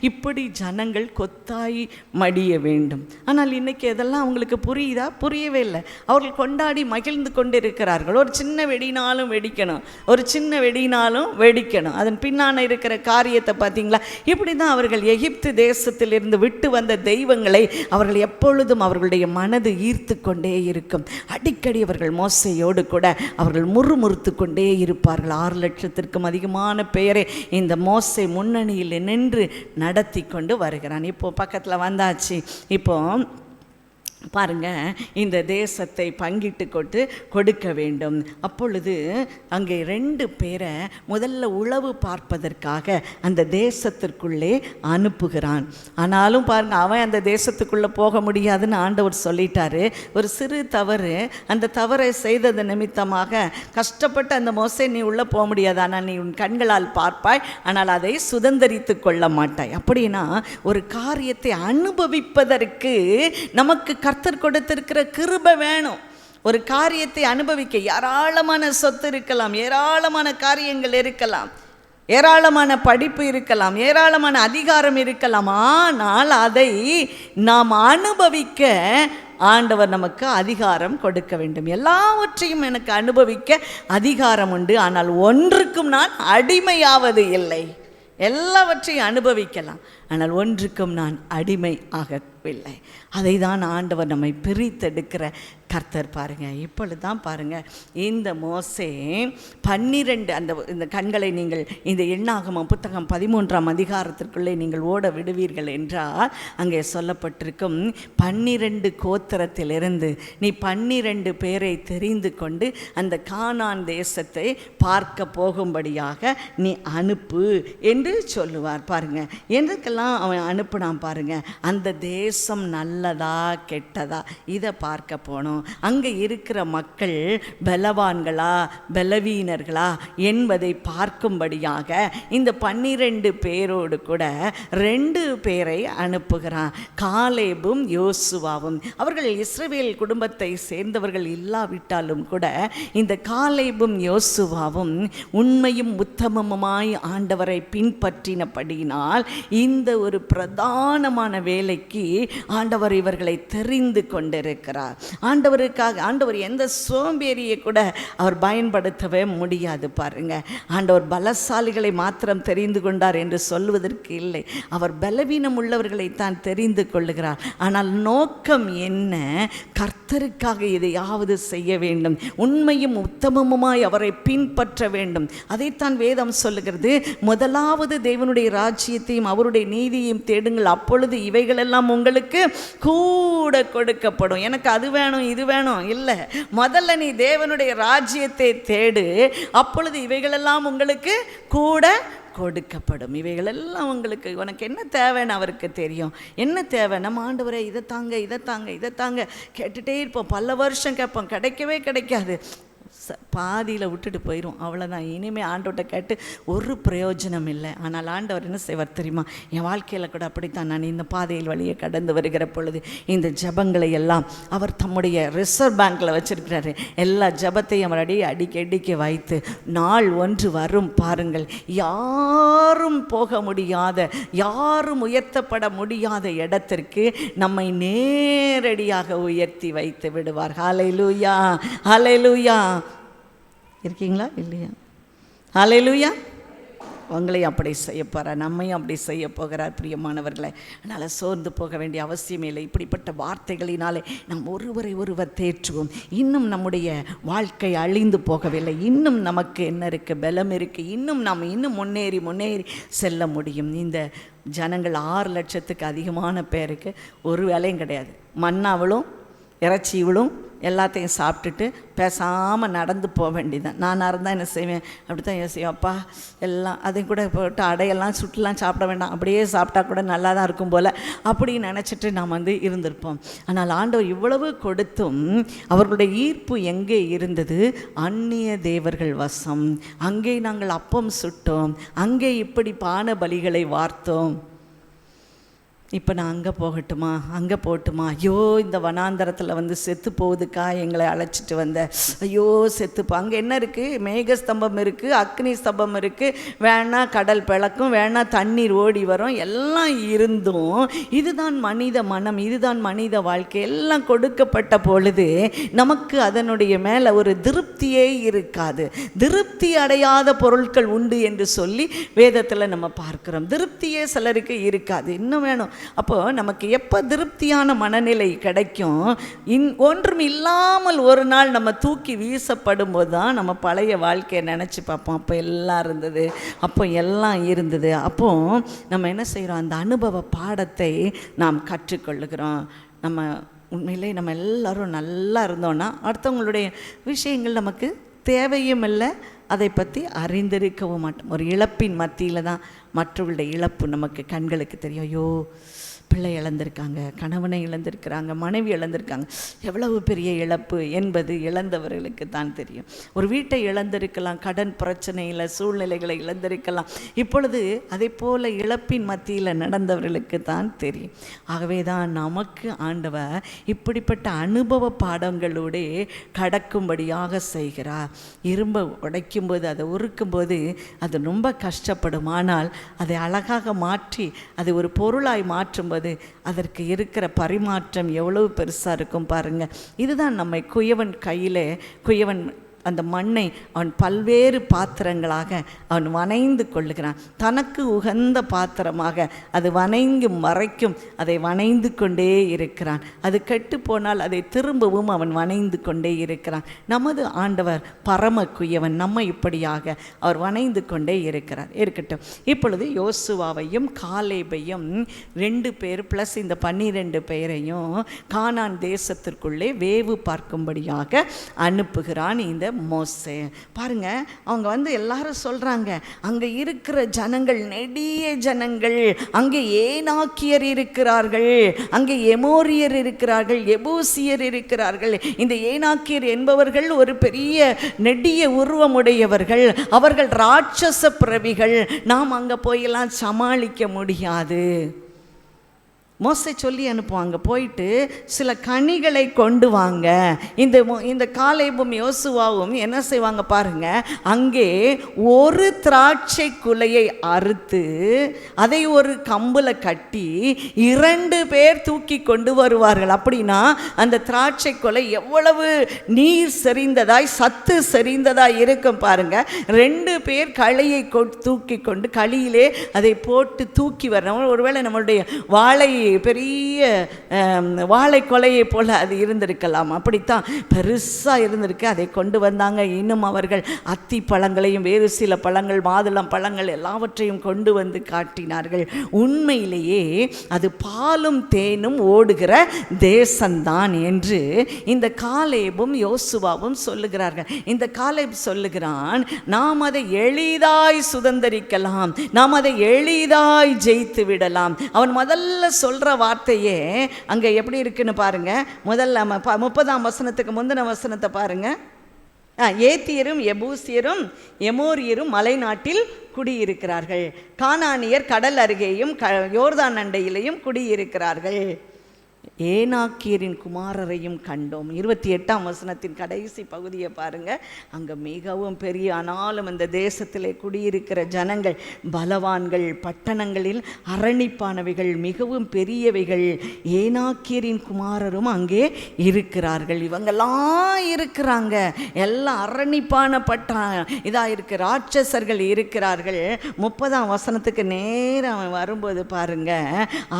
S2: இப்படி ஜனங்கள் கொத்தாய் மடிய வேண்டும். ஆனால் இன்றைக்கி இதெல்லாம் அவங்களுக்கு புரியுதா? புரியவே இல்லை. அவர்கள் கொண்டாடி மகிழ்ந்து கொண்டு இருக்கிறார்கள். ஒரு சின்ன வெடினாலும் வெடிக்கணும், ஒரு சின்ன வெடினாலும் வெடிக்கணும். அதன் பின்னான இருக்கிற காரியத்தை பார்த்தீங்களா? இப்படி தான் அவர்கள் எகிப்து தேசத்திலிருந்து விட்டு வந்த தெய்வங்களை அவர்கள் எப்பொழுதும் அவர்களுடைய மனது ஈர்த்து கொண்டே இருக்கும். அடிக்கடி அவர்கள் மோசையோடு கூட அவர்கள் முறுமுறுத்து கொண்டே இருப்பார்கள். 6 லட்சத்திற்கும் அதிகமான பெயரை இந்த மோசை முன்னணியில் நின்று நடத்தி கொண்டு வருகிறான். இப்போ பக்கத்தில் வந்தாச்சு. இப்போ பாருங்க, இந்த தேசத்தை பங்கிட்டு கொண்டு கொடுக்க வேண்டும். அப்பொழுது அங்கே 2 பேரை முதல்ல உளவு பார்ப்பதற்காக அந்த தேசத்திற்குள்ளே அனுப்புகிறான். ஆனாலும் பாருங்க, அவன் அந்த தேசத்துக்குள்ளே போக முடியாதுன்னு ஆண்டவர் சொல்லிட்டாரு. ஒரு சிறு தவறு, அந்த தவறை செய்தது நிமித்தமாக கஷ்டப்பட்டு அந்த மோசே நீ உள்ளே போக முடியாது, ஆனால் நீ உன் கண்களால் பார்ப்பாய், ஆனால் அதை சுதந்தரித்து கொள்ள மாட்டாய். அப்படின்னா ஒரு காரியத்தை அனுபவிப்பதற்கு நமக்கு கர்த்தர் கொடுத்திருக்கிற கிருபை வேணும். ஒரு காரியத்தை அனுபவிக்க ஏராளமான சொத்து இருக்கலாம், ஏராளமான காரியங்கள் இருக்கலாம், ஏராளமான படிப்பு இருக்கலாம், ஏராளமான அதிகாரம் இருக்கலாம். ஆனால் அதை நாம் அனுபவிக்க ஆண்டவர் நமக்கு அதிகாரம் கொடுக்க வேண்டும். எல்லாவற்றையும் எனக்கு அனுபவிக்க அதிகாரம் உண்டு, ஆனால் ஒன்றுக்கும் நான் அடிமையாவது இல்லை. எல்லாவற்றையும் அனுபவிக்கலாம், ஆனால் ஒன்றுக்கும் நான் அடிமை ஆகவில்லை. அதை தான் ஆண்டவர் நம்மை பிரித்தெடுக்கிற கர்த்தர். பாருங்கள், இப்பொழுது தான் பாருங்கள், இந்த மோசே 12 இந்த கண்களை நீங்கள் இந்த எண்ணாகமம் புத்தகம் 13ஆம் அதிகாரத்திற்குள்ளே நீங்கள் ஓட விடுவீர்கள் என்றால் அங்கே சொல்லப்பட்டிருக்கும் 12 கோத்திரத்திலிருந்து நீ 12 பேரை தெரிந்து கொண்டு அந்த கானான் தேசத்தை பார்க்க போகும்படியாக நீ அனுப்பு என்று சொல்லுவார். பாருங்கள், எதுக்கெல்லாம் அவன் அனுப்புனான் பாருங்கள். அந்த தேசம் நல்லதா கெட்டதா இதை பார்க்க போனோம். அங்கே இருக்கிற மக்கள் பலவான்களா பலவீனர்களா என்பதை பார்க்கும்படியாக இந்த 12 பேரோடு கூட 2 பேரை அனுப்புகிறான், காலேபும் யோசுவாவும். அவர்கள் இஸ்ரவேல் குடும்பத்தை சேர்ந்தவர்கள் இல்லாவிட்டாலும் கூட இந்த காலேபும் யோசுவாவும் உண்மையும் உத்தமமாய் ஆண்டவரை பின்பற்றினபடியினால் இந்த ஒரு பிரதானமான வேலைக்கு ஆண்டவர் இவர்களை தெரிந்து கொண்டிருக்கிறார். ஆண்டவர் எந்த சோம்பேறியை கூட அவர் பயன்படுத்தவே முடியாது. பாருங்க, ஆண்டவர் பலசாலிகளை மாத்திரம் தெரிந்து கொண்டார் என்று சொல்வதற்கு இல்லை, அவர் பலவீனம் உள்ளவர்களை தான் தெரிந்து கொள்ளுகிறார். ஆனால் நோக்கம் என்ன? கர்த்தருக்காக எதையாவது செய்ய வேண்டும், உண்மையும் உத்தமமுமாய் அவரை பின்பற்ற வேண்டும். அதைத்தான் வேதம் சொல்லுகிறது. முதலாவது தேவனுடைய ராஜ்யத்தையும் அவருடைய நீதியையும் தேடுங்கள், அப்பொழுது இவைகளெல்லாம் உங்களுக்கு கூட கொடுக்கப்படும். எனக்கு அது வேணும் இது வேணும் இல்லை, முதல்ல நீ தேவனுடைய ராஜ்யத்தை தேடு, அப்பொழுது இவைகளெல்லாம் உங்களுக்கு கூட கொடுக்கப்படும். இவைகளெல்லாம் உங்களுக்கு, உனக்கு என்ன தேவைன்னு அவருக்கு தெரியும். என்ன தேவை? நம்ம ஆண்டவரே இதை தாங்க இதை தாங்க இதை தாங்க கேட்டுகிட்டே இருப்போம், பல வருஷம் கேட்போம், கிடைக்கவே கிடைக்காது, பாதியில் விட்டுட்டு போயிடும், அவ்வளோதான். இனிமேல் ஆண்டவர்கிட்ட கேட்டு ஒரு பிரயோஜனம் இல்லை. ஆனால் ஆண்டவர் என்ன செய்வார் தெரியுமா? என் வாழ்க்கையில் கூட அப்படித்தான். நான் இந்த பாதையில் வழியை கடந்து வருகிற பொழுது இந்த ஜபங்களை எல்லாம் அவர் தம்முடைய ரிசர்வ் பேங்கில் வச்சுருக்கிறாரு. எல்லா ஜபத்தையும் அவர் அடிக்க வைத்து நாள் ஒன்று வரும் பாருங்கள், யாரும் போக முடியாத, யாரும் உயர்த்தப்பட முடியாத இடத்திற்கு நம்மை நேரடியாக உயர்த்தி வைத்து விடுவார். ஹல்லேலூயா, ஹல்லேலூயா. இருக்கீங்களா இல்லையா? ஹல்லேலூயா. உங்களையும் அப்படி செய்ய போகிறார், நம்மையும் அப்படி செய்ய போகிறார் பிரியமானவர்களை. அதனால் சோர்ந்து போக வேண்டிய அவசியமே இல்லை. இப்படிப்பட்ட வார்த்தைகளினாலே நாம் ஒருவர் தேற்றுவோம். இன்னும் நம்முடைய வாழ்க்கை அழிந்து போகவில்லை, இன்னும் நமக்கு என்ன இருக்குது? பலம் இருக்குது. நாம் இன்னும் முன்னேறி செல்ல முடியும். இந்த ஜனங்கள் 6 லட்சத்துக்கு அதிகமான பேருக்கு ஒரு வேலையும் கிடையாது. மன்னாவளும் இறைச்சிவளும் எல்லாத்தையும் சாப்பிட்டுட்டு பேசாமல் நடந்து போக வேண்டியதான். நானாக இருந்தால் என்ன செய்வேன்? அப்படி தான் யோசிப்பேன், அப்பா எல்லாம் அதையும் கூட போட்டு அடையெல்லாம் சுட்டுலாம் சாப்பிட வேண்டாம், அப்படியே சாப்பிட்டா கூட நல்லா தான் இருக்கும் போல் அப்படின்னு நினச்சிட்டு நாம் இருந்திருப்போம். ஆனால் ஆண்டவர் இவ்வளவு கொடுத்தும் அவர்களுடைய ஈர்ப்பு எங்கே இருந்தது? அந்நிய தேவர்கள் வசம். அங்கே நாங்கள் அப்பம் சுட்டோம், அங்கே இப்படி பான பலிகளை வார்த்தோம். இப்போ நான் அங்கே போகட்டுமா, அங்கே போகட்டுமா, ஐயோ இந்த வனாந்தரத்தில் வந்து செத்து போகுதுக்கா எங்களை அழைச்சிட்டு வந்த, ஐயோ செத்துப்பா. அங்கே என்ன இருக்குது? மேக ஸ்தம்பம் இருக்குது, அக்னி ஸ்தம்பம் இருக்குது, வேணா கடல் பிளக்கும், வேணா தண்ணீர் ஓடி வரும், எல்லாம் இருந்தும் இதுதான் மனித மனம், இதுதான் மனித வாழ்க்கை. எல்லாம் கொடுக்கப்பட்ட பொழுது நமக்கு அதனுடைய மேலே ஒரு திருப்தியே இருக்காது. திருப்தி அடையாத பொருட்கள் உண்டு என்று சொல்லி வேதத்தில் நம்ம பார்க்கிறோம். திருப்தியே சிலருக்கு இருக்காது, இன்னும் வேணும். அப்போ நமக்கு எப்போ திருப்தியான மனநிலை கிடைக்கும்? ஒன்றும் இல்லாமல் ஒரு நாள் நம்ம தூக்கி வீசப்படும் போது தான் நம்ம பழைய வாழ்க்கையை நினச்சி பார்ப்போம். அப்போ எல்லாம் இருந்தது, அப்போ எல்லாம் இருந்தது. அப்போ நம்ம என்ன செய்கிறோம்? அந்த அனுபவ பாடத்தை நாம் கற்றுக்கொள்ளுகிறோம். நம்ம உண்மையிலே நம்ம எல்லோரும் நல்லா இருந்தோன்னா அடுத்தவங்களுடைய விஷயங்கள் நமக்கு தேவையும் இல்லை, அதை பற்றி அறிந்திருக்கவும் மாட்டோம். ஒரு இழப்பின் மத்தியில் தான் மற்றவர்களுடைய இழப்பு நமக்கு கண்களுக்கு தெரியும். ஐயோ பிள்ளை இழந்திருக்காங்க, கணவனை இழந்திருக்கிறாங்க, மனைவி இழந்திருக்காங்க, எவ்வளவு பெரிய இழப்பு என்பது இழந்தவர்களுக்கு தான் தெரியும். ஒரு வீட்டை இழந்திருக்கலாம், கடன் பிரச்சனையில் சூழ்நிலைகளை இழந்திருக்கலாம். இப்பொழுது அதே போல் இழப்பின் மத்தியில் நடந்தவர்களுக்கு தான் தெரியும். ஆகவே தான் நமக்கு ஆண்டவர் இப்படிப்பட்ட அனுபவ பாடங்களோடு கடக்கும்படியாக செய்கிறார். இரும்பை உடைக்கும்போது, அதை உருக்கும்போது அது ரொம்ப கஷ்டப்படும். ஆனால் அதை அழகாக மாற்றி அதை ஒரு பொருளாய் மாற்றும்போது அதற்கு இருக்கிற பரிமாற்றம் எவ்வளவு பெருசாக இருக்கும் பாருங்கள். இதுதான் நம்மை குயவன் அந்த மண்ணை அவன் பல்வேறு பாத்திரங்களாக அவன் வனைந்து கொள்ளுகிறான். தனக்கு உகந்த பாத்திரமாக அது வனைங்கும் வரைக்கும் அதை வனைந்து கொண்டே இருக்கிறான். அது கெட்டு போனால் அதை திரும்பவும் அவன் வனைந்து கொண்டே இருக்கிறான். நமது ஆண்டவர் பரம குயவன், நம்ம இப்படியாக அவர் வனைந்து கொண்டே இருக்கிறார். இருக்கட்டும், இப்பொழுது யோசுவாவையும் காலேபையும் 2 பேர் ப்ளஸ் இந்த 12 பேரையும் கானான் தேசத்திற்குள்ளே வேவு பார்க்கும்படியாக அனுப்புகிறான் இந்த மோசே. பாருங்க, அவங்க வந்து எல்லாரும் சொல்றாங்க, அங்க இருக்கிற ஜனங்கள் நெடிய ஜனங்கள், அங்கே ஏனாக்கியர் இருக்கிறார்கள், அங்கே எமோரியர் இருக்கிறார்கள், எபூசியர் இருக்கிறார்கள். இந்த ஏனாக்கியர் என்பவர்கள் ஒரு பெரிய நெடிய உருவமுடையவர்கள், அவர்கள் ராட்சச பிறவிகள், நாம் அங்கே போயெல்லாம் சமாளிக்க முடியாது. மோசே சொல்லி அனுப்புவாங்க, போயிட்டு சில கனிகளை கொண்டு வாங்க. இந்த காலேபும் யோசுவாவும் என்ன செய்வாங்க பாருங்க, அங்கே ஒரு திராட்சை குலையை அறுத்து அதை ஒரு கம்புல கட்டி 2 பேர் தூக்கி கொண்டு வருவார்கள். அப்படின்னா அந்த திராட்சை குலை எவ்வளவு நீர் செறிந்ததாய் சத்து செறிந்ததாய் இருக்கும் பாருங்க. 2 பேர் களையை தூக்கி கொண்டு களியிலே அதை போட்டு தூக்கி வரணும். ஒருவேளை நம்மளுடைய வாழை பெரிய வாழை கொலையை போல அது இருந்திருக்கலாம், அப்படித்தான் பெருசாக இருந்திருக்கு. அதை கொண்டு வந்தாங்க. இன்னும் அவர்கள் அத்தி பழங்களையும் வேறு சில பழங்கள், மாதுளம் பழங்கள் எல்லாவற்றையும் கொண்டு வந்து காட்டினார்கள். உண்மையிலேயே அது பாலும் தேனும் ஓடுகிற தேசம்தான் என்று இந்த காலேபும் யோசுவாவும் சொல்லுகிறார்கள். இந்த காலேப் சொல்லுகிறான், நாம் அதை எளிதாய் சுதந்தரிக்கலாம், நாம் அதை எளிதாய் ஜெயித்து விடலாம். அவன் முதல்ல சொல்ற வார்த்தையே அங்க எப்படி இருக்குன்னு பாருங்க. முதல்ல 30ஆம் வசனத்துக்கு முந்தின வசனத்தை பாருங்க. ஏத்தியரும் எபூசியரும் எமோரியரும் மலை நாட்டில் குடியிருக்கிறார்கள், கானானியர் கடல் அருகேயும் யோர்தான் அண்டையிலையும் குடியிருக்கிறார்கள், ஏனாக்கியரின் குமாரரையும் கண்டோம். 28ஆம் வசனத்தின் கடைசி பகுதியை பாருங்க. அங்கே மிகவும் பெரிய, ஆனாலும் இந்த தேசத்திலே குடியிருக்கிற ஜனங்கள் பலவான்கள், பட்டணங்களில் அரணிப்பானவைகள், மிகவும் பெரியவைகள். ஏனாக்கியரின் குமாரரும் அங்கே இருக்கிறார்கள். இவங்கெல்லாம் இருக்கிறாங்க, எல்லாம் அரணிப்பான இதாக இருக்கு, ராட்சசர்கள் இருக்கிறார்கள். 30ஆம் வசனத்துக்கு நேரம் அவன் வரும்போது பாருங்க,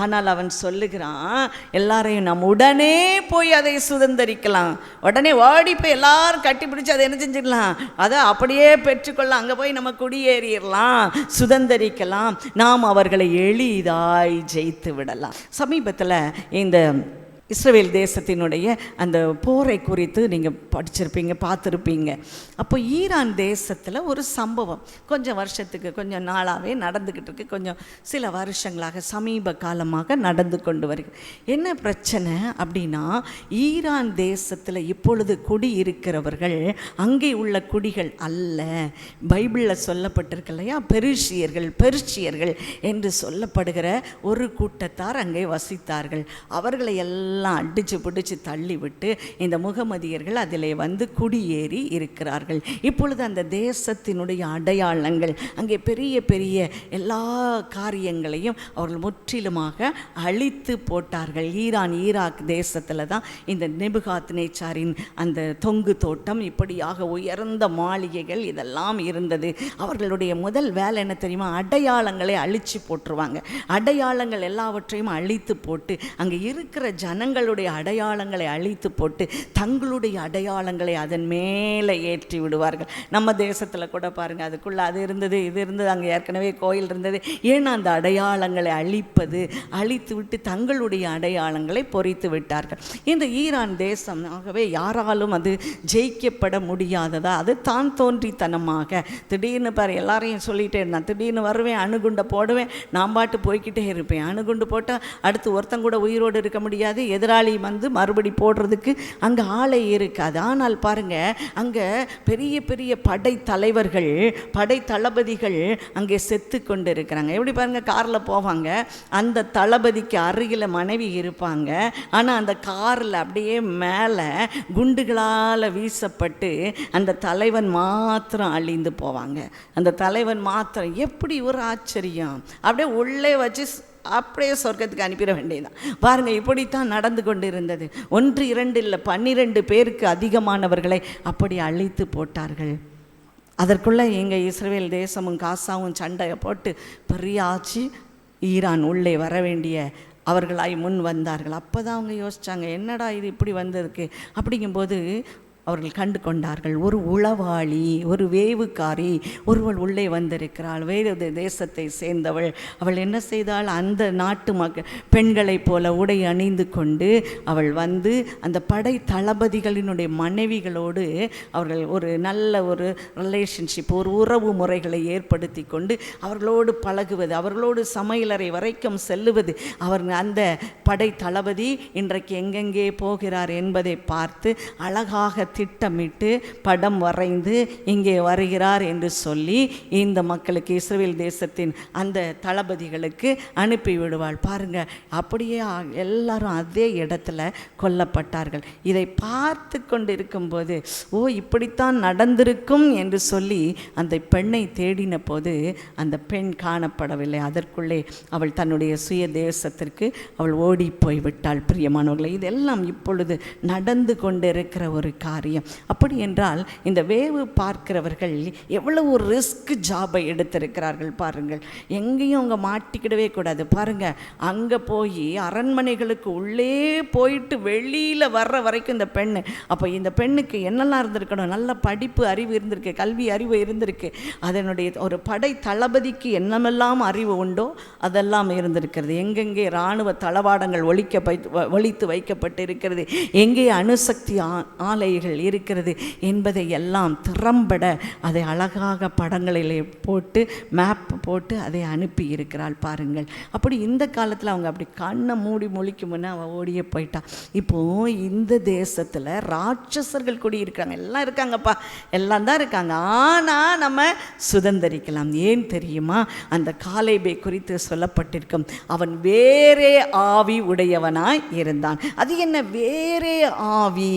S2: ஆனால் அவன் சொல்லுகிறான், எல்லாரையும் நாம் உடனே போய் அதை சுதந்தரிக்கலாம், உடனே ஓடி போய் எல்லாரும் கட்டி பிடிச்சி அதை என்ன செஞ்சிடலாம், அதை அப்படியே பெற்றுக்கொள்ளலாம், அங்கே போய் நம்ம குடியேறிடலாம், சுதந்தரிக்கலாம், நாம் அவர்களை எளிதாய் ஜெயித்து விடலாம். சமீபத்தில் இந்த இஸ்ரவேல் தேசத்தினுடைய அந்த போரை குறித்து நீங்கள் படிச்சிருப்பீங்க, பார்த்துருப்பீங்க. அப்போ ஈரான் தேசத்தில் ஒரு சம்பவம் கொஞ்சம் வருஷத்துக்கு கொஞ்சம் நாளாகவே நடந்துக்கிட்டு இருக்கு. கொஞ்சம் சில வருஷங்களாக சமீப காலமாக நடந்து கொண்டு வருகிறது. என்ன பிரச்சனை அப்படின்னா, ஈரான் தேசத்தில் இப்பொழுது குடி இருக்கிறவர்கள் அங்கே உள்ள குடிகள் அல்ல. பைபிளில் சொல்லப்பட்டிருக்கு இல்லையா, பெர்ஷியர்கள் என்று சொல்லப்படுகிற ஒரு கூட்டத்தார் அங்கே வசித்தார்கள். அவர்களை எல்லாம் அடிச்சு பிடிச்சு தள்ளி விட்டு இந்த முகமதியர்கள் அதிலே வந்து குடியேறி இருக்கிறார்கள். இப்பொழுது அந்த தேசத்தினுடைய அடையாளங்கள், அங்கே பெரிய பெரிய எல்லா காரியங்களையும் அவர்கள் முற்றிலுமாக அழித்து போட்டார்கள். ஈராக் தேசத்தில் தான் இந்த நேபுகாத்நேச்சாரின் அந்த தொங்கு தோட்டம், இப்படியாக உயர்ந்த மாளிகைகள் இதெல்லாம் இருந்தது. அவர்களுடைய முதல் வேலை என்ன தெரியுமா, அடையாளங்களை அழிச்சு போட்டுருவாங்க. அடையாளங்கள் எல்லாவற்றையும் அழித்து போட்டு அங்கே இருக்கிற ஜனங்களுடைய அடையாளங்களை அழித்து போட்டு தங்களுடைய அடையாளங்களை அதன் மேலே ஏற்றி விடுவார்கள். நம்ம தேசத்தில் கூட பாருங்கள், அதுக்குள்ளே அது இருந்தது இது இருந்தது, அங்கே ஏற்கனவே கோயில் இருந்தது. ஏன்னா அந்த அடையாளங்களை அழித்து விட்டு தங்களுடைய அடையாளங்களை பொறித்து விட்டார்கள். இந்த ஈரான் தேசம் ஆகவே யாராலும் அது ஜெயிக்கப்பட முடியாததா, அது தான் தோன்றித்தனமாக திடீர்னு பாரு எல்லாரையும் சொல்லிகிட்டே இருந்தான். திடீர்னு வருவேன், அணுகுண்டை போடுவேன், நான் பாட்டு போய்கிட்டே இருப்பேன். அணுகுண்டு போட்டால் அடுத்து ஒருத்தன் கூட உயிரோடு இருக்க முடியாது, எதிராளி வந்து மறுபடி போடுறதுக்கு அங்கே ஆளே இருக்காது. ஆனால் பாருங்கள், அங்கே பெரிய பெரிய படை தளபதிகள் அங்கே செத்து கொண்டு இருக்கிறாங்க. எப்படி பாருங்கள், காரில் போவாங்க, அந்த தளபதிக்கு அருகில் மனைவி இருப்பாங்க. ஆனால் அந்த காரில் அப்படியே மேலே குண்டுகளால் வீசப்பட்டு அந்த தலைவன் மாத்திரம் அழிந்து போவாங்க. அந்த தலைவன் மாத்திரம், எப்படி ஒரு ஆச்சரியம், அப்படியே உள்ளே வச்சு அப்படியே சொர்க்கத்துக்கு அனுப்பிட வேண்டியதுதான். பாருங்கள், இப்படித்தான் நடந்து கொண்டு இருந்தது. 1 2 இல்லை 12 பேருக்கு அதிகமானவர்களை அப்படி அழித்து போட்டார்கள். அதற்குள்ளே எங்கள் இஸ்ரவேல் தேசமும் காசாவும் சண்டையை போட்டு பெரிய ஆச்சு. ஈரான் உள்ளே வர வேண்டிய அவர்களாய் முன் வந்தார்கள். அப்போ தான் அவங்க யோசித்தாங்க, என்னடா இது இப்படி வந்திருக்கு. அப்படிங்கும்போது அவர்கள் கண்டு கொண்டார்கள், ஒரு உளவாளி, ஒரு வேவுக்காரி ஒருவள் உள்ளே வந்திருக்கிறாள், வேறு தேசத்தை சேர்ந்தவள். அவள் என்ன செய்தாள், அந்த நாட்டு பெண்களைப் போல உடை அணிந்து கொண்டு அவள் வந்து அந்த படை தளபதிகளினுடைய மனைவிகளோடு அவர்கள் ஒரு நல்ல ஒரு ரிலேஷன்ஷிப், ஒரு உறவு முறைகளை ஏற்படுத்தி கொண்டு அவர்களோடு பழகுவது, அவர்களோடு சமையலறை வரைக்கும் செல்லுவது. அவர் அந்த படை தளபதி இன்றைக்கு எங்கெங்கே போகிறார் என்பதை பார்த்து அழகாக திட்டமிட்டு படம் வரைந்து இங்கே வருகிறார் என்று சொல்லி இந்த மக்களுக்கு, இஸ்ரவேல் தேசத்தின் அந்த தளபதிகளுக்கு அனுப்பிவிடுவாள். பாருங்க, அப்படியே எல்லாரும் அதே இடத்துல கொல்லப்பட்டார்கள். இதை பார்த்து கொண்டு இருக்கும்போது, ஓ இப்படித்தான் நடந்திருக்கும் என்று சொல்லி அந்த பெண்ணை தேடின போது அந்த பெண் காணப்படவில்லை. அதற்குள்ளே அவள் தன்னுடைய சுய தேசத்திற்கு அவள் ஓடி போய்விட்டாள். பிரியமானவர்களை, இதெல்லாம் இப்பொழுது நடந்து கொண்டிருக்கிற ஒரு காரியம். அப்படி என்றால் இந்த வேவு பார்க்கிறவர்கள் எவ்வளவு ஒரு ரிஸ்க் ஜாபை எடுத்திருக்கிறார்கள் பாருங்கள். எங்கேயும் அவங்க மாட்டிக்கிடவே கூடாது. பாருங்கள், அங்கே போய் அரண்மனைகளுக்கு உள்ளே போயிட்டு வெளியில் வர்ற வரைக்கும் இந்த பெண்ணு, அப்போ இந்த பெண்ணுக்கு என்னெல்லாம் இருந்திருக்கணும், நல்ல படிப்பு அறிவு இருந்திருக்கு, கல்வி அறிவு இருந்திருக்கு. அதனுடைய ஒரு படை தளபதிக்கு என்னமெல்லாம் அறிவு உண்டோ அதெல்லாம் இருந்திருக்கிறது. எங்கெங்கே இராணுவ தளவாடங்கள் ஒழித்து வைக்கப்பட்டு இருக்கிறது, எங்கே அணுசக்தி ஆலைகள் இருக்கிறது என்பதை எல்லாம் திறம்பட அதை அழகாக படங்களிலே போட்டு மேப் போட்டு அதை அனுப்பி இருக்கிறாள் பாருங்கள். அப்படி இந்த காலத்தில் அவங்க அப்படி கண்ணை மூடி முழிக்கும் முன்னே அவள் ஓடியே போயிட்டான். இப்போது இந்த தேசத்தில் ராட்சசர்கள் கூடி இருக்கிறாங்க, எல்லாம் இருக்காங்கப்பா, எல்லாம் தான் இருக்காங்க. ஆனால் நம்ம சுதந்திரிக்கலாம். ஏன் தெரியுமா, அந்த காலேபை குறித்து சொல்லப்பட்டிருக்கும், அவன் வேறே ஆவி உடையவனாய் இருந்தான். அது என்ன வேறே ஆவி?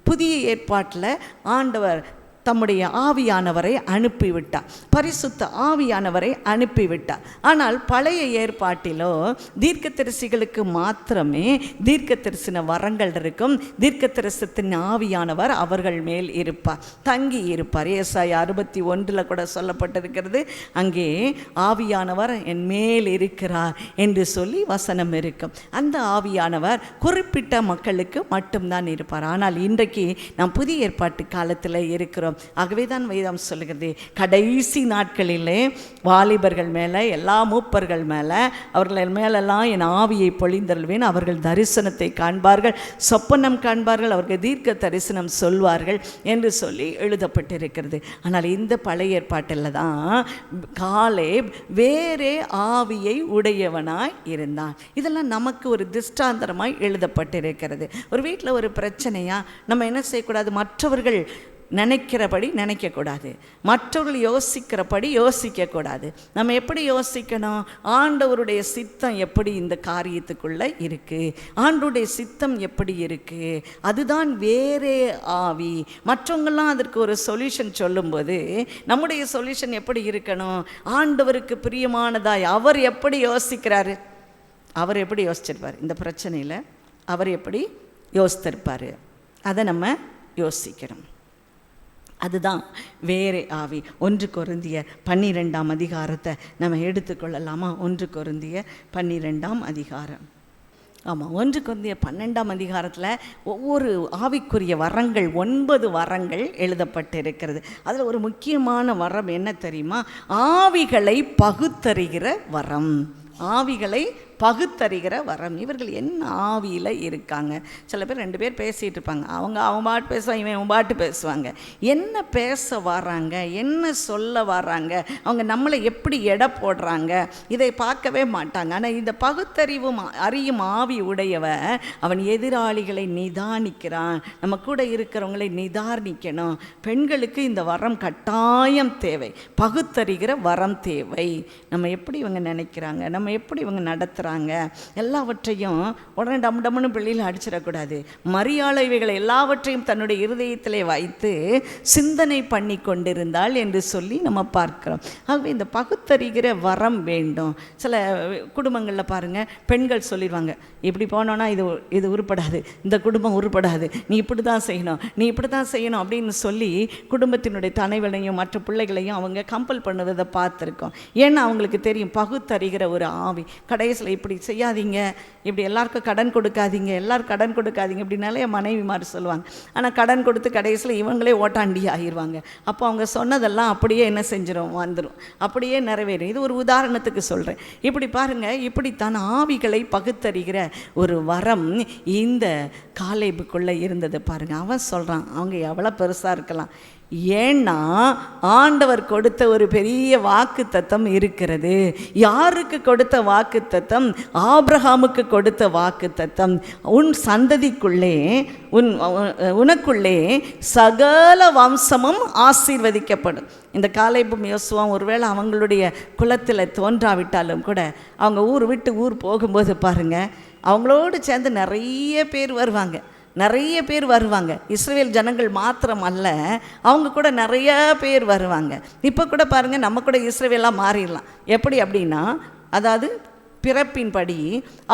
S2: புதிய ஏற்பாட்டில் ஆண்டவர் தம்முடைய ஆவியானவரை அனுப்பிவிட்டார், பரிசுத்த ஆவியானவரை அனுப்பிவிட்டார். ஆனால் பழைய ஏற்பாட்டிலோ தீர்க்கதரிசிகளுக்கு மாத்திரமே தீர்க்கதரிசன வரங்கள் இருக்கும். தீர்க்கதரிசனத்தின் ஆவியானவர் அவர்கள் மேல் இருப்பார், தங்கி இருப்பார். ஏசாயா 61 கூட சொல்லப்பட்டிருக்கிறது, அங்கே ஆவியானவர் என் மேல் இருக்கிறார் என்று சொல்லி வசனம் இருக்கும். அந்த ஆவியானவர் குறிப்பிட்ட மக்களுக்கு மட்டும்தான் இருப்பார். ஆனால் இன்றைக்கு நாம் புதிய ஏற்பாட்டு காலத்தில் இருக்கிறோம். இருக்கிறோம். ஆகவே தான் வேதம் சொல்லுகிறது, கடைசி நாட்களிலே வாலிபர்கள் மேலே, எல்லா மூப்பர்கள் மேலே, அவர்கள் மேலெல்லாம் என் ஆவியை பொழிந்தருள்வேன். அவர்கள் தரிசனத்தை காண்பார்கள், சொப்பனம் காண்பார்கள், அவர்கள் தீர்க்க தரிசனம் சொல்வார்கள் என்று சொல்லி எழுதப்பட்டிருக்கிறது. ஆனால் இந்த பழைய ஏற்பாட்டில் தான் காலேப் வேறே ஆவியை உடையவனாய் இருந்தான். இதெல்லாம் நமக்கு ஒரு திஷ்டாந்தரமாய் எழுதப்பட்டிருக்கிறது. ஒரு வீட்டில் ஒரு பிரச்சனையா நம்ம என்ன செய்யக்கூடாது? மற்றவர்கள் நினைக்கிறபடி நினைக்கக்கூடாது, மற்றவர்கள் யோசிக்கிறபடி யோசிக்கக்கூடாது. நம்ம எப்படி யோசிக்கணும்? ஆண்டவருடைய சித்தம் எப்படி இந்த காரியத்துக்குள்ளே இருக்குது, ஆண்டவருடைய சித்தம் எப்படி இருக்குது, அதுதான் வேறே ஆவி. மற்றவங்கள்லாம் அதற்கு ஒரு சொல்யூஷன் சொல்லும்போது நம்முடைய சொல்யூஷன் எப்படி இருக்கணும்? ஆண்டவருக்கு பிரியமானதாய் அவர் எப்படி யோசிக்கிறாரு, அவர் எப்படி யோசிச்சிருப்பார், இந்த பிரச்சனையில் அவர் எப்படி யோசித்திருப்பார், அதை நம்ம யோசிக்கிறோம். அதுதான் வேறே ஆவி. 1 கொரிந்தியர் 12ஆம் அதிகாரத்தை நம்ம எடுத்துக்கொள்ளலாமா? 1 கொரிந்தியர் 12ஆம் அதிகாரம். ஆமாம், 1 கொரிந்தியர் 12ஆம் அதிகாரத்தில் ஒவ்வொரு ஆவிக்குரிய வரங்கள் 9 வரங்கள் எழுதப்பட்டிருக்கிறது. அதில் ஒரு முக்கியமான வரம் என்ன தெரியுமா? ஆவிகளை பகுத்தறிகிற வரம். ஆவிகளை பகுத்தறிகிற வரம். இவர்கள் என்ன ஆவியில் இருக்காங்க? சில பேர் 2 பேர் பேசிகிட்டு இருப்பாங்க, அவன் பாட்டு பேசுவாங்க, இவன் பாட்டு பேசுவாங்க. என்ன பேச வராங்க, என்ன சொல்ல வராங்க, அவங்க நம்மளை எப்படி எடை போடுறாங்க, இதை பார்க்கவே மாட்டாங்க. ஆனால் இந்த பகுத்தறிவும் அறியும் ஆவி உடையவ அவன் எதிராளிகளை நிதானிக்கிறான். நம்ம கூட இருக்கிறவங்களை நிதானிக்கணும். பெண்களுக்கு இந்த வரம் கட்டாயம் தேவை, பகுத்தறிகிற வரம் தேவை. நம்ம எப்படி இவங்க நினைக்கிறாங்க, நம்ம எப்படி இவங்க நடத்துகிறாங்க, எல்லாவற்றையும் உடனே டம்னு பிள்ளையில் அடிச்சிடக்கூடாது. மரியாதை இவைகளை எல்லாவற்றையும் தன்னுடைய இருதயத்திலே வைத்து சிந்தனை பண்ணி கொண்டிருந்தாள் என்று சொல்லி நம்ம பார்க்கிறோம். ஆகவே இந்த பகுத்தறிகிற வரம் வேண்டும். சில குடும்பங்களில் பாருங்கள், பெண்கள் சொல்லிடுவாங்க, இப்படி போனோன்னா இது உருப்படாது, இந்த குடும்பம் உருப்படாது, நீ இப்படி தான் செய்யணும், நீ இப்படி தான் செய்யணும் அப்படின்னு சொல்லி குடும்பத்தினுடைய தலைவனையும் மற்ற பிள்ளைகளையும் அவங்க கம்பல் பண்ணுவதை பார்த்துருக்கோம். ஏன்னா அவங்களுக்கு தெரியும் பகுத்தறிகிற ஒரு ஆவி. கடைசியில் இப்படி செய்யாதீங்க, இப்படி எல்லாருக்கும் கடன் கொடுக்காதீங்க, எல்லாரும் கடன் கொடுக்காதீங்க இப்படினாலே மனைவிமார் சொல்லுவாங்க. ஆனால் கடன் கொடுத்து கடைசியில் இவங்களே ஓட்டாண்டி ஆகிடுவாங்க. அப்போ அவங்க சொன்னதெல்லாம் அப்படியே என்ன செஞ்சிடும், வந்துடும், அப்படியே நிறைவேறும். இது ஒரு உதாரணத்துக்கு சொல்கிறேன். இப்படி பாருங்கள், இப்படித்தான் ஆவிகளை பகுத்தறிகிற ஒரு வரம் இந்த காலேபுக்குள்ளே இருந்தது. பாருங்கள், அவன் சொல்கிறான், அவங்க எவ்வளோ பெருசாக இருக்கலாம், ஏன்னா ஆண்டவர் கொடுத்த ஒரு பெரிய வாக்குத்தத்தம் இருக்கிறது. யாருக்கு கொடுத்த வாக்குத்தத்தம்? ஆபிரகாமுக்கு கொடுத்த வாக்குத்தத்தம். உன் சந்ததிக்குள்ளே உனக்குள்ளே சகல வம்சமும் ஆசீர்வதிக்கப்படும். இந்த காலேபும் யோசுவாவும் ஒருவேளை அவங்களுடைய குலத்தில் தோன்றாவிட்டாலும் கூட அவங்க ஊர் விட்டு ஊர் போகும்போது பாருங்கள், அவங்களோடு சேர்ந்து நிறைய பேர் வருவாங்க. இஸ்ரவேல் ஜனங்கள் மாத்திரம் அல்ல, அவங்க கூட நிறைய பேர் வருவாங்க. இப்போ கூட பாருங்கள், நம்ம கூட இஸ்ரவேலாக மாறிடலாம். எப்படி அப்படின்னா, அதாவது பிறப்பின்படி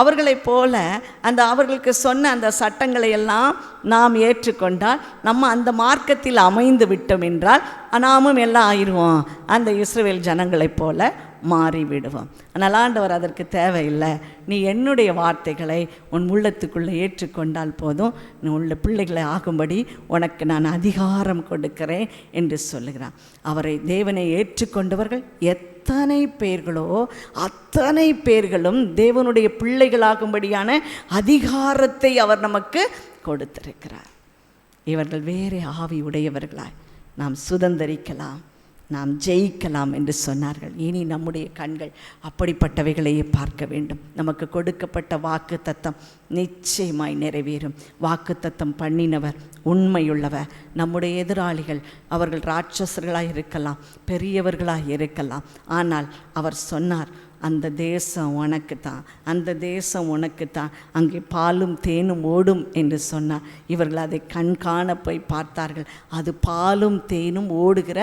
S2: அவர்களைப் போல அவர்களுக்கு சொன்ன அந்த சட்டங்களை எல்லாம் நாம் ஏற்றுக்கொண்டால், நம்ம அந்த மார்க்கத்தில் அமைந்து விட்டோம் என்றால் நாமும் எல்லாம் ஆயிடுவோம், அந்த இஸ்ரவேல் ஜனங்களைப் போல மாறிவிடுவோம். ஆனால் ஆண்டவர் அதற்கு தேவையில்லை. நீ என்னுடைய வார்த்தைகளை உன் உள்ளத்துக்குள்ளே ஏற்றுக்கொண்டால் போதும், நீ உள்ள பிள்ளைகளை ஆகும்படி உனக்கு நான் அதிகாரம் கொடுக்கிறேன் என்று சொல்லுகிறான். அவரை தேவனை ஏற்றுக்கொண்டவர்கள் எத்தனை பேர்களோ அத்தனை பேர்களும் தேவனுடைய பிள்ளைகளாகும்படியான அதிகாரத்தை அவர் நமக்கு கொடுத்திருக்கிறார். இவர்கள் வேறு ஆவி உடையவர்களாய் நாம் சுதந்தரிக்கலாம், நாம் ஜெயிக்கலாம் என்று சொன்னார்கள். இனி நம்முடைய கண்கள் அப்படிப்பட்டவைகளையே பார்க்க வேண்டும். நமக்கு கொடுக்கப்பட்ட வாக்கு தத்தம் நிச்சயமாய் நிறைவேறும். வாக்கு தத்தம் பண்ணினவர் உண்மையுள்ளவர். நம்முடைய எதிராளிகள் அவர்கள் ராட்சசர்களாக இருக்கலாம், பெரியவர்களாக இருக்கலாம், ஆனால் அவர் சொன்னார், அந்த தேசம் உனக்கு தான், அந்த தேசம் உனக்கு தான், அங்கே பாலும் தேனும் ஓடும் என்று சொன்னார். இவர்கள் அதை கண்காண போய் பார்த்தார்கள். அது பாலும் தேனும் ஓடுகிற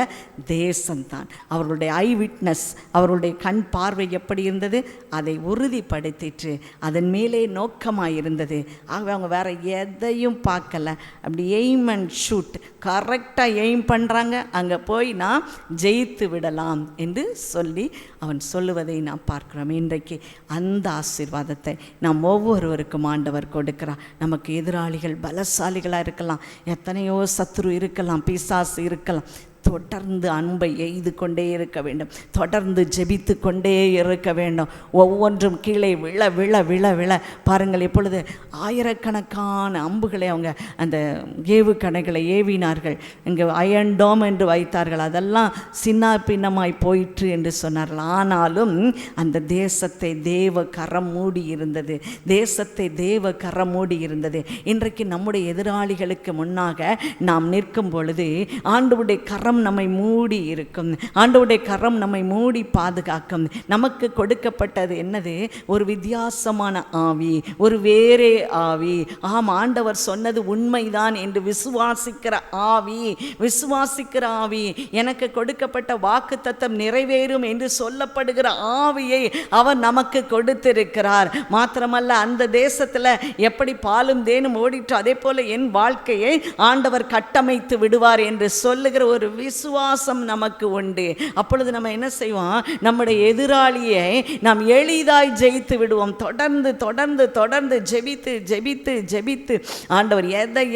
S2: தேசம்தான். அவர்களுடைய ஐ விட்னஸ், அவர்களுடைய கண் பார்வை எப்படி இருந்தது, அதை உறுதிப்படுத்திற்று. அதன் மேலே நோக்கமாக இருந்தது. ஆகவே அவங்க வேறு எதையும் பார்க்கல. அப்படி எய்ம் அண்ட் ஷூட், கரெக்டாக எய்ம் பண்ணுறாங்க, அங்கே போய் நான் ஜெயித்து விடலாம் என்று சொல்லி அவன் சொல்லுவதை நான் பார்க்கிறோம். இன்றைக்கு அந்த ஆசீர்வாதத்தை நாம் ஒவ்வொருவருக்கும் ஆண்டவர் கொடுக்கிறார். நமக்கு எதிராளிகள் பலசாலிகளாக இருக்கலாம், எத்தனையோ சத்துரு இருக்கலாம், பிசாசு இருக்கலாம். தொடர்ந்து அன்பை எய்து கொண்டே இருக்க வேண்டும், தொடர்ந்து ஜெபித்து கொண்டே இருக்க வேண்டும். ஒவ்வொன்றும் கீழே விழ விழ விழ விழ பாருங்கள், இப்பொழுது ஆயிரக்கணக்கான அம்புகளை அவங்க அந்த ஏவுகணைகளை ஏவினார்கள். இங்கே அயன் டோம் என்று வைத்தார்கள், அதெல்லாம் சின்ன பின்னமாய் போயிற்று என்று சொன்னார்கள். ஆனாலும் அந்த தேசத்தை தேவ கரம் மூடி இருந்தது, தேசத்தை தேவ கரம் மூடி இருந்தது. இன்றைக்கு நம்முடைய எதிராளிகளுக்கு முன்னாக நாம் நிற்கும் பொழுது ஆண்டவருடைய கரம் நம்மை மூடி இருக்கும், ஆண்டவருடைய கரம் நம்மை மூடி பாதுகாக்கும். நமக்கு கொடுக்கப்பட்டது என்னது? ஒரு வித்தியாசமான ஆவி, ஒரு வேறே ஆவி. ஆம், ஆண்டவர் சொன்னது உண்மைதான் என்று விசுவாசிக்கிற ஆவி, விசுவாசிக்கிற ஆவி. எனக்கு கொடுக்கப்பட்ட வாக்குத்தத்தம் நிறைவேறும் என்று சொல்லப்படுகிற ஆவியை அவர் நமக்கு கொடுத்திருக்கிறார். மாத்திரமல்ல, அந்த தேசத்தில் எப்படி பாலும் தேனும் ஓடிட்டு அதே போல என் வாழ்க்கையை ஆண்டவர் கட்டமைத்து விடுவார் என்று சொல்லுகிற ஒரு விசுவாசம் நமக்கு உண்டு. அப்பொழுது நம்ம என்ன செய்வோம்? நம்முடைய எதிராளியை நாம் எளிதாய் ஜெயித்து விடுவோம். தொடர்ந்து தொடர்ந்து தொடர்ந்து ஜெபித்து ஜெபித்து ஜெபித்து ஆண்டவர்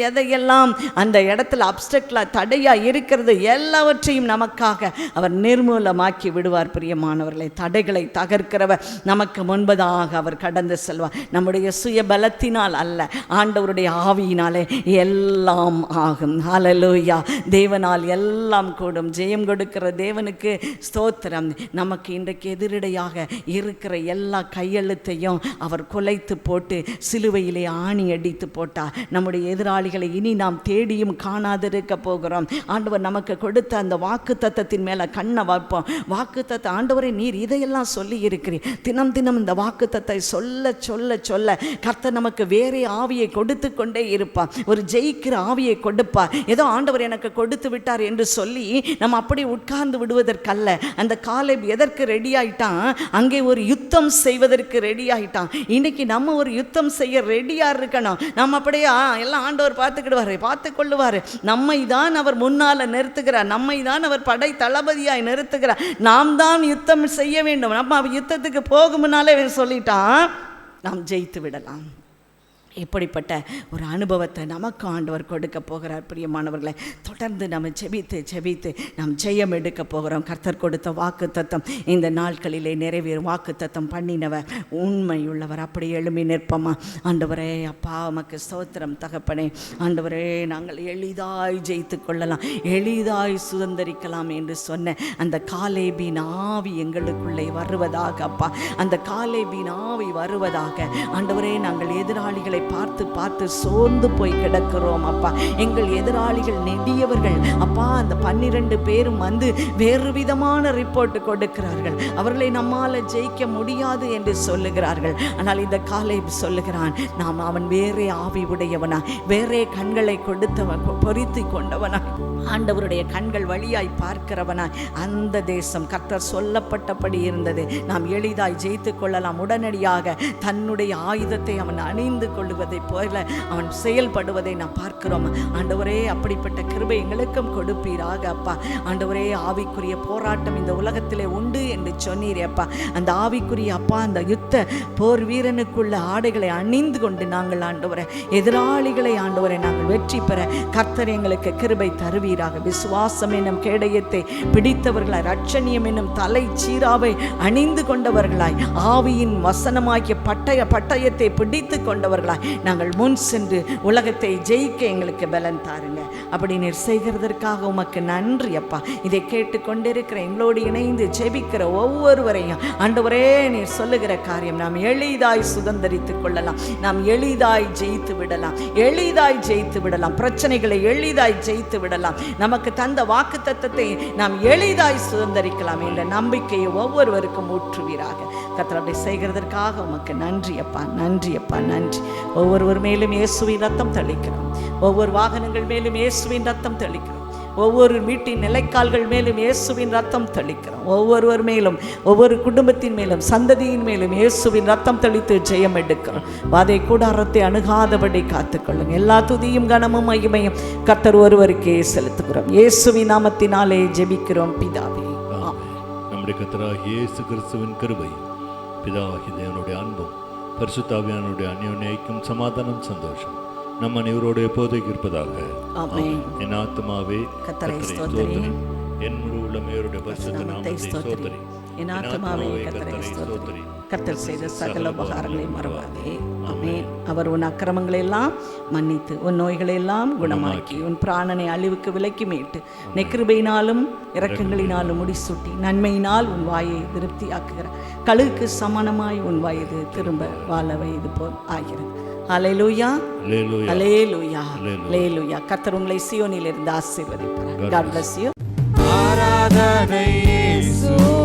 S2: எதையெல்லாம் அந்த இடத்துல அப்டக்லா தடையா இருக்கிறது எல்லாவற்றையும் நமக்காக அவர் நிர்மூலமாக்கி விடுவார். பிரியமானவர்களை, தடைகளை தகர்க்கிறவர் நமக்கு முன்பதாக அவர் கடந்து செல்வார். நம்முடைய சுய பலத்தினால் அல்ல, ஆண்டவருடைய ஆவியினாலே எல்லாம் ஆகும். ஹல்லேலூயா. தேவனால் எல்லாம் கூடும். ஜெயம் கொடுக்கிற தேவனுக்கு ஸ்தோத்திரம். நமக்கு இன்றைக்கு எதிரடையாக இருக்கிற எல்லா கையெழுத்தையும் அவர் குலைத்து போட்டு சிலுவையிலே ஆணி அடித்து போட்டார். நம்முடைய எதிராளிகளை இனி நாம் தேடியும் காணாதிருக்க போகிறோம். ஆண்டவர் நமக்கு கொடுத்த அந்த வாக்கு தத்தத்தின் மேலே கண்ணை வைப்போம். வாக்கு தத்த ஆண்டவரை நீர் இதையெல்லாம் சொல்லி இருக்கிறீர், தினம் தினம் இந்த வாக்கு தத்தை சொல்ல சொல்ல சொல்ல கர்த்தர் நமக்கு வேறே ஆவியை கொடுத்து கொண்டே இருப்பார், ஒரு ஜெயிக்கிற ஆவியை கொடுப்பார். ஏதோ ஆண்டவர் எனக்கு கொடுத்து விட்டார் என்று சொல்லி நம்ம அப்படி உட்கார்ந்து விடுவதற்கல்ல. அந்த காலேப் எதற்கு ரெடி ஆயிட்டான்? அங்கே ஒரு யுத்தம் செய்வதற்கு ரெடி ஆயிட்டான். இன்னைக்கு நம்ம ஒரு யுத்தம் செய்ய ரெடியா இருக்கணும். நம்ம அப்படியே எல்லாம் ஆண்டவர் பார்த்துக்கிடுவாரு, பார்த்து கொள்ளுவாரு. நம்மை தான் அவர் முன்னால நிறுத்துகிறார், நம்மை தான் அவர் படை தளபதியாய் நிறுத்துகிறார். நாம் தான் யுத்தம் செய்ய வேண்டும். நம்ம யுத்தத்துக்கு போகும் முன்னாலே சொல்லிட்டான், நாம் ஜெயித்து விடலாம். இப்படிப்பட்ட ஒரு அனுபவத்தை நமக்கு ஆண்டவர் கொடுக்க போகிறார். பிரியமானவர்களை, தொடர்ந்து நம்ம ஜெபித்து ஜெபித்து நாம் ஜெயம் எடுக்க போகிறோம். கர்த்தர் கொடுத்த வாக்கு தத்தம் இந்த நாட்களிலே நிறைவேறும். வாக்கு தத்தம் பண்ணினவர் உண்மையுள்ளவர். அப்படி எழும்பி நிற்போமா? ஆண்டவரே, அப்பா உமக்கு ஸ்தோத்திரம் தகப்பனே. ஆண்டவரே, நாங்கள் எளிதாய் ஜெயித்து கொள்ளலாம், எளிதாய் சுதந்திரிக்கலாம் என்று சொன்ன அந்த காலேபின் ஆவி எங்களுக்குள்ளே வருவதாக அப்பா, அந்த காலேபின் ஆவி வருவதாக. ஆண்டவரே, நாங்கள் எதிராளிகளை பார்த்து பார்த்து சோர்ந்து போய் கிடக்கிறோம் அப்பா. எங்கள் எதிராளிகள் நெடியவர்கள் அப்பா. அந்த 12 பேரும் வந்து வேறு விதமான ரிப்போர்ட் கொடுக்கிறார்கள். அவர்களை நம்மால ஜெயிக்க முடியாது என்று சொல்லுகிறார்கள். ஆனால் இந்த காலேப் சொல்லுகிறான், நாம் அவன் வேறே ஆவி உடையவனா, வேறே கண்களை கொடுத்தவன், பொறித்து கொண்டவனா, ஆண்டவருடைய கண்கள் வழியாய் பார்க்கிறவனாய் அந்த தேசம் கர்த்தர் சொல்லப்பட்டபடி இருந்தது. நாம் எளிதாய் ஜெயித்து கொள்ளலாம். உடனடியாக தன்னுடைய ஆயுதத்தை அவன் அணிந்து கொள்ளுவதை போல அவன் செயல்படுவதை நாம் பார்க்கிறோம். ஆண்டவரே, அப்படிப்பட்ட கிருபை எங்களுக்கும் கொடுப்பீராக அப்பா. ஆண்டவரே, ஆவிக்குரிய போராட்டம் இந்த உலகத்திலே உண்டு என்று சொன்னீரே அப்பா. அந்த ஆவிக்குரிய அப்பா, அந்த யுத்த போர் வீரனுக்குள்ள ஆடைகளை அணிந்து கொண்டு நாங்கள் ஆண்டவரே எதிராளிகளை ஆண்டவரை நாங்கள் வெற்றி பெற கர்த்தர் எங்களுக்கு கிருபை தருவீராக. விசுவாசம் என்னும் கேடயத்தை பிடித்தவர்களாய், ரட்சணியம் என்னும் தலை சீராவை அணிந்து கொண்டவர்களாய், ஆவியின் வசனமாகிய பட்டயத்தை பிடித்து கொண்டவர்களாய் நாங்கள் முன் சென்று உலகத்தை ஜெயிக்க எங்களுக்கு பலன் தாருங்க. அப்படி நீர் செய்கிறதற்காக உமக்கு நன்றி அப்பா. இதை கேட்டுக்கொண்டிருக்கிற எங்களோடு இணைந்து ஜெபிக்கிற ஒவ்வொருவரையும் ஆண்டவரே, நீர் சொல்லுகிற காரியம் நாம் எளிதாய் சுதந்திரித்துக் கொள்ளலாம், நாம் எளிதாய் ஜெயித்து விடலாம், எளிதாய் ஜெயித்து விடலாம், பிரச்சனைகளை எளிதாய் ஜெயித்து விடலாம், நமக்கு தந்த வாக்கு தத்தத்தை நாம் எளிதாய் சுதந்திரிக்கலாம் என்ற நம்பிக்கையை ஒவ்வொருவருக்கும் ஊற்றுவீராக. கர்த்தர் அப்படி செய்கிறதற்காக உமக்கு நன்றி அப்பா, நன்றி அப்பா, நன்றி. ஒவ்வொருவர் மேலும் இயேசுவின் ரத்தம் தெளிக்கிறோம், ஒவ்வொரு வாகனங்கள் மேலும் இயேசுவின் ரத்தம் தெளிக்கிறோம், ஒவ்வொரு வீட்டின் நிலைக்கால்கள் மேலும் இயேசுவின் ரத்தம் தெளிக்கிறோம், ஒவ்வொருவர் மேலும், ஒவ்வொரு குடும்பத்தின் மேலும், சந்ததியின் மேலும் இயேசுவின் ரத்தம் தெளித்து ஜெயம் எடுக்கிறோம். வாதை கூடாரத்தை அணுகாதபடி காத்துக்கொள்ளுங்க. எல்லா துதியும் கனமும் மகிமையும் கர்த்தர் ஒருவருக்கே செலுத்துகிறோம். இயேசுவின் நாமத்தினாலே ஜெபிக்கிறோம் பிதாவே.
S1: நம்முடைய கர்த்தராகிய இயேசு கிறிஸ்துவின் கிருபை, பிதாவாகிய தேவனுடைய அன்பும் பரிசுத்தாவியானுடைய அந்யோன்யம் சமாதானம் சந்தோஷம் நம் அனைவரோடு எப்போதைக்கு இருப்பதாக.
S2: ஆமென்.
S1: என் ஆத்துமாவே
S2: கர்த்தரை
S1: ஸ்தோத்திரி,
S2: ஸ்தோத்திரி.
S1: என் முழு உள்ளமையோருடைய பரிசுத்த நாமத்தை ஸ்தோத்திரி.
S2: என் ஆத்துமாவே கர்த்தரை ஸ்தோத்திரி. கர்த்தர் செய்த சகல உபகாரங்களை மறவாதே. ஆமென். அவர் உன் அக்கிரமங்களை எல்லாம் மன்னித்து உன் நோய்களை எல்லாம் குணமாக்கி உன் பிராணனை அழிவுக்கு விலக்கி மீட்டு நெக்கிருபையினாலும் இரக்கங்களினாலும் முடிசூட்டி நன்மையினால் உன் வாயை திருப்தி ஆக்குகிறார். கழுகுக்கு சமானமாய் உன் வயது திரும்ப வாழ வயது போல் ஆகிறது. அல்லேலூயா, அல்லேலூயா, அல்லேலூயா. கர்த்தர் உங்களை சீயோனில் இருந்து ஆசீர்வதிப்பார். God bless you.
S1: ஆராதனை இயேசு